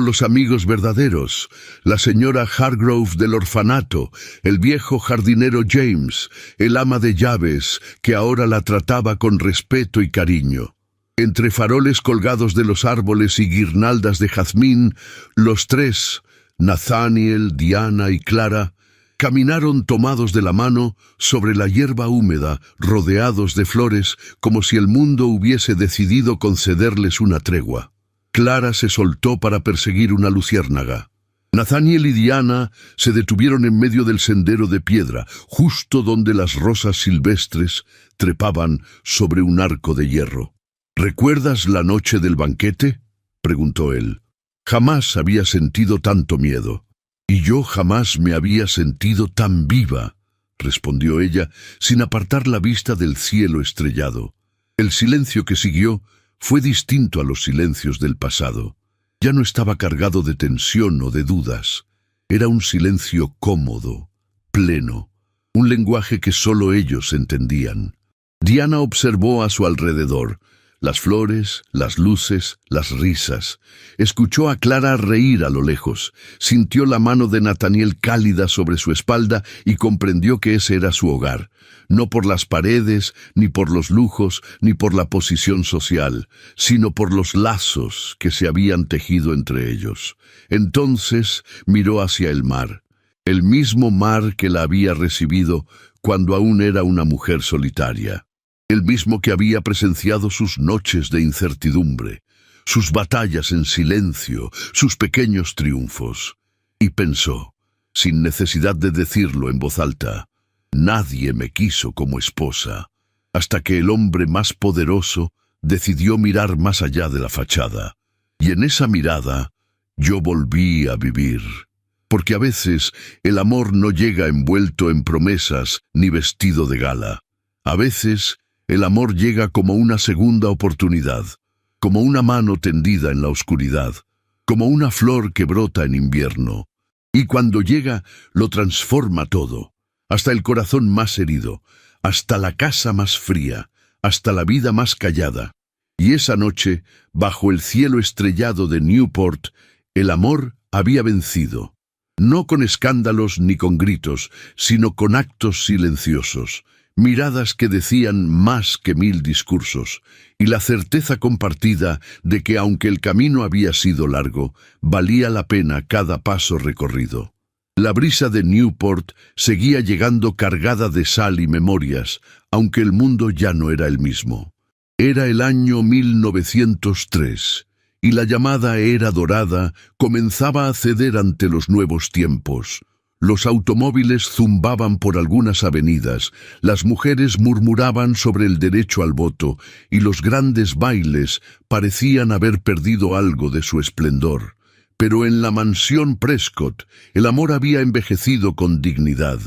los amigos verdaderos, la señora Hargrove del orfanato, el viejo jardinero James, el ama de llaves, que ahora la trataba con respeto y cariño. Entre faroles colgados de los árboles y guirnaldas de jazmín, los tres, Nathaniel, Diana y Clara, caminaron tomados de la mano sobre la hierba húmeda, rodeados de flores, como si el mundo hubiese decidido concederles una tregua. Clara se soltó para perseguir una luciérnaga. Nathaniel y Diana se detuvieron en medio del sendero de piedra, justo donde las rosas silvestres trepaban sobre un arco de hierro. ¿Recuerdas la noche del banquete?, preguntó él. Jamás había sentido tanto miedo. Y yo jamás me había sentido tan viva, respondió ella, sin apartar la vista del cielo estrellado. El silencio que siguió fue distinto a los silencios del pasado. Ya no estaba cargado de tensión o de dudas. Era un silencio cómodo, pleno, un lenguaje que solo ellos entendían. Diana observó a su alrededor, las flores, las luces, las risas. Escuchó a Clara reír a lo lejos, sintió la mano de Nathaniel cálida sobre su espalda y comprendió que ese era su hogar, no por las paredes, ni por los lujos, ni por la posición social, sino por los lazos que se habían tejido entre ellos. Entonces miró hacia el mismo mar que la había recibido cuando aún era una mujer solitaria. El mismo que había presenciado sus noches de incertidumbre, sus batallas en silencio, sus pequeños triunfos. Y pensó, sin necesidad de decirlo en voz alta, nadie me quiso como esposa, hasta que el hombre más poderoso decidió mirar más allá de la fachada. Y en esa mirada, yo volví a vivir. Porque a veces el amor no llega envuelto en promesas ni vestido de gala. A veces el amor llega como una segunda oportunidad, como una mano tendida en la oscuridad, como una flor que brota en invierno. Y cuando llega, lo transforma todo, hasta el corazón más herido, hasta la casa más fría, hasta la vida más callada. Y esa noche, bajo el cielo estrellado de Newport, el amor había vencido. No con escándalos ni con gritos, sino con actos silenciosos, miradas que decían más que 1000 discursos, y la certeza compartida de que aunque el camino había sido largo, valía la pena cada paso recorrido. La brisa de Newport seguía llegando cargada de sal y memorias, aunque el mundo ya no era el mismo. Era el año 1903, y la llamada Era Dorada comenzaba a ceder ante los nuevos tiempos. Los automóviles zumbaban por algunas avenidas, las mujeres murmuraban sobre el derecho al voto y los grandes bailes parecían haber perdido algo de su esplendor. Pero en la mansión Prescott el amor había envejecido con dignidad.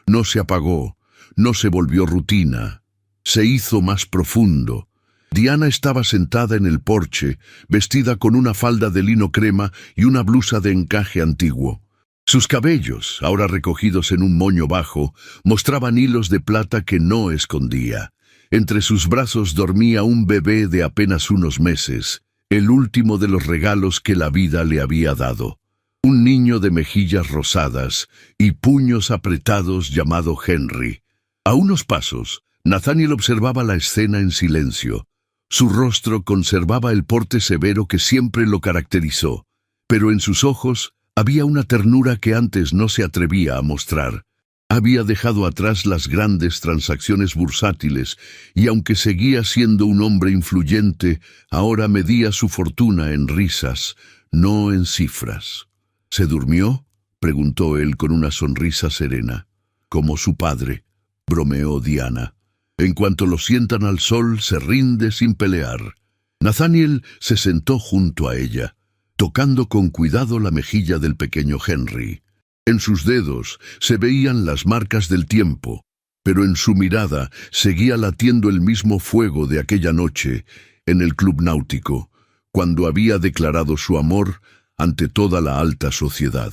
No se apagó, no se volvió rutina, se hizo más profundo. Diana estaba sentada en el porche, vestida con una falda de lino crema y una blusa de encaje antiguo. Sus cabellos, ahora recogidos en un moño bajo, mostraban hilos de plata que no escondía. Entre sus brazos dormía un bebé de apenas unos meses, el último de los regalos que la vida le había dado. Un niño de mejillas rosadas y puños apretados llamado Henry. A unos pasos, Nathaniel observaba la escena en silencio. Su rostro conservaba el porte severo que siempre lo caracterizó, pero en sus ojos había una ternura que antes no se atrevía a mostrar. Había dejado atrás las grandes transacciones bursátiles y aunque seguía siendo un hombre influyente, ahora medía su fortuna en risas, no en cifras. ¿Se durmió?, preguntó él con una sonrisa serena. Como su padre, bromeó Diana. En cuanto lo sientan al sol, se rinde sin pelear. Nathaniel se sentó junto a ella, tocando con cuidado la mejilla del pequeño Henry. En sus dedos se veían las marcas del tiempo, pero en su mirada seguía latiendo el mismo fuego de aquella noche en el club náutico, cuando había declarado su amor ante toda la alta sociedad.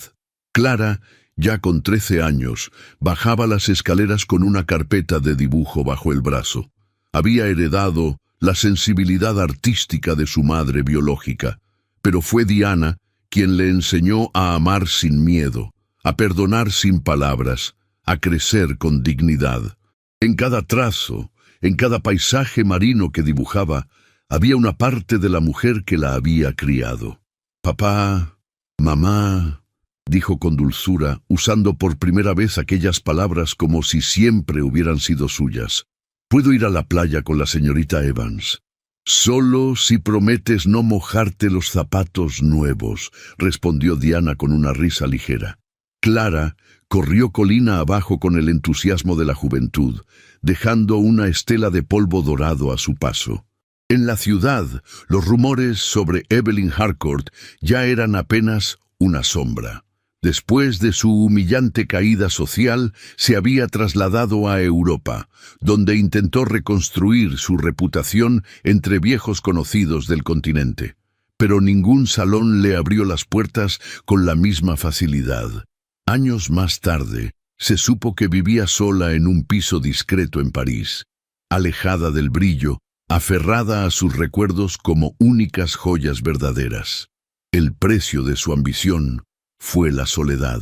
Clara, ya con 13 años, bajaba las escaleras con una carpeta de dibujo bajo el brazo. Había heredado la sensibilidad artística de su madre biológica, pero fue Diana quien le enseñó a amar sin miedo, a perdonar sin palabras, a crecer con dignidad. En cada trazo, en cada paisaje marino que dibujaba, había una parte de la mujer que la había criado. «Papá, mamá», dijo con dulzura, usando por primera vez aquellas palabras como si siempre hubieran sido suyas. «¿Puedo ir a la playa con la señorita Evans?» «Solo si prometes no mojarte los zapatos nuevos», respondió Diana con una risa ligera. Clara corrió colina abajo con el entusiasmo de la juventud, dejando una estela de polvo dorado a su paso. En la ciudad, los rumores sobre Evelyn Harcourt ya eran apenas una sombra. Después de su humillante caída social, se había trasladado a Europa, donde intentó reconstruir su reputación entre viejos conocidos del continente. Pero ningún salón le abrió las puertas con la misma facilidad. Años más tarde, se supo que vivía sola en un piso discreto en París, alejada del brillo, aferrada a sus recuerdos como únicas joyas verdaderas. El precio de su ambición fue la soledad.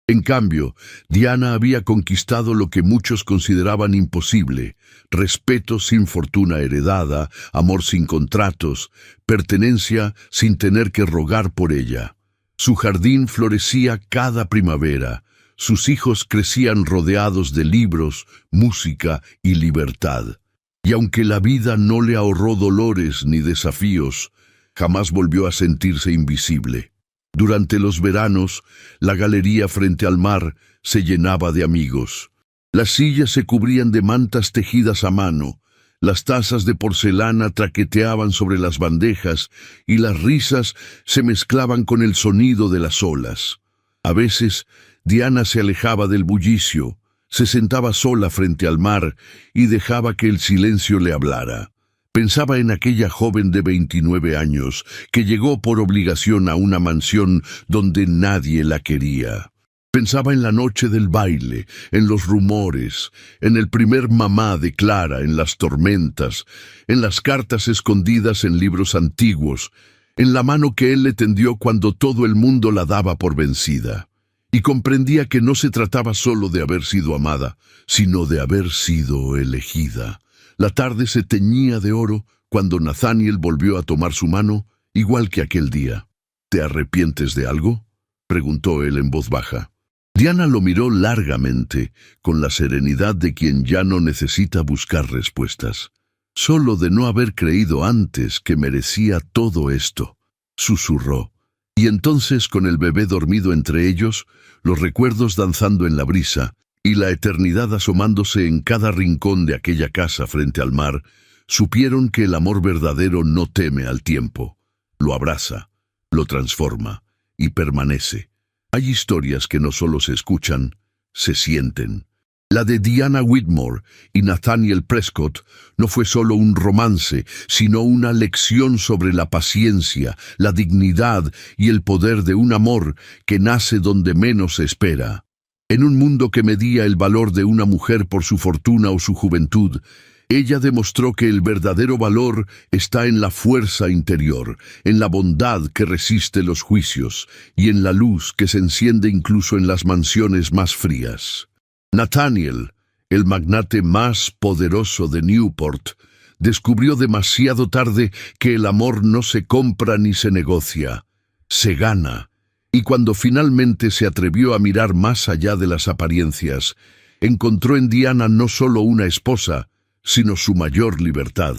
En cambio, Diana había conquistado lo que muchos consideraban imposible: respeto sin fortuna heredada, amor sin contratos, pertenencia sin tener que rogar por ella. Su jardín florecía cada primavera, sus hijos crecían rodeados de libros, música y libertad. Y aunque la vida no le ahorró dolores ni desafíos, jamás volvió a sentirse invisible. Durante los veranos, la galería frente al mar se llenaba de amigos. Las sillas se cubrían de mantas tejidas a mano, las tazas de porcelana traqueteaban sobre las bandejas y las risas se mezclaban con el sonido de las olas. A veces, Diana se alejaba del bullicio, se sentaba sola frente al mar y dejaba que el silencio le hablara. Pensaba en aquella joven de 29 años que llegó por obligación a una mansión donde nadie la quería. Pensaba en la noche del baile, en los rumores, en el primer mamá de Clara, en las tormentas, en las cartas escondidas en libros antiguos, en la mano que él le tendió cuando todo el mundo la daba por vencida. Y comprendía que no se trataba solo de haber sido amada, sino de haber sido elegida. La tarde se teñía de oro cuando Nathaniel volvió a tomar su mano, igual que aquel día. «¿Te arrepientes de algo?», preguntó él en voz baja. Diana lo miró largamente, con la serenidad de quien ya no necesita buscar respuestas. «Solo de no haber creído antes que merecía todo esto», susurró. Y entonces, con el bebé dormido entre ellos, los recuerdos danzando en la brisa, y la eternidad asomándose en cada rincón de aquella casa frente al mar, supieron que el amor verdadero no teme al tiempo. Lo abraza, lo transforma y permanece. Hay historias que no solo se escuchan, se sienten. La de Diana Whitmore y Nathaniel Prescott no fue solo un romance, sino una lección sobre la paciencia, la dignidad y el poder de un amor que nace donde menos se espera. En un mundo que medía el valor de una mujer por su fortuna o su juventud, ella demostró que el verdadero valor está en la fuerza interior, en la bondad que resiste los juicios y en la luz que se enciende incluso en las mansiones más frías. Nathaniel, el magnate más poderoso de Newport, descubrió demasiado tarde que el amor no se compra ni se negocia, se gana, y cuando finalmente se atrevió a mirar más allá de las apariencias, encontró en Diana no solo una esposa, sino su mayor libertad.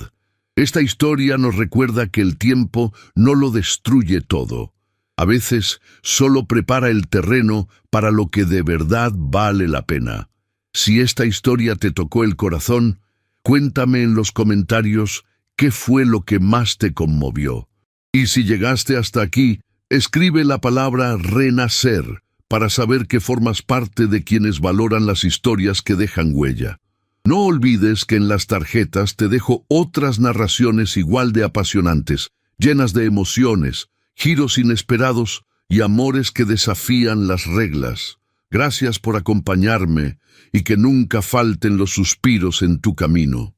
Esta historia nos recuerda que el tiempo no lo destruye todo. A veces solo prepara el terreno para lo que de verdad vale la pena. Si esta historia te tocó el corazón, cuéntame en los comentarios qué fue lo que más te conmovió. Y si llegaste hasta aquí, escribe la palabra renacer para saber que formas parte de quienes valoran las historias que dejan huella. No olvides que en las tarjetas te dejo otras narraciones igual de apasionantes, llenas de emociones, giros inesperados y amores que desafían las reglas. Gracias por acompañarme y que nunca falten los suspiros en tu camino.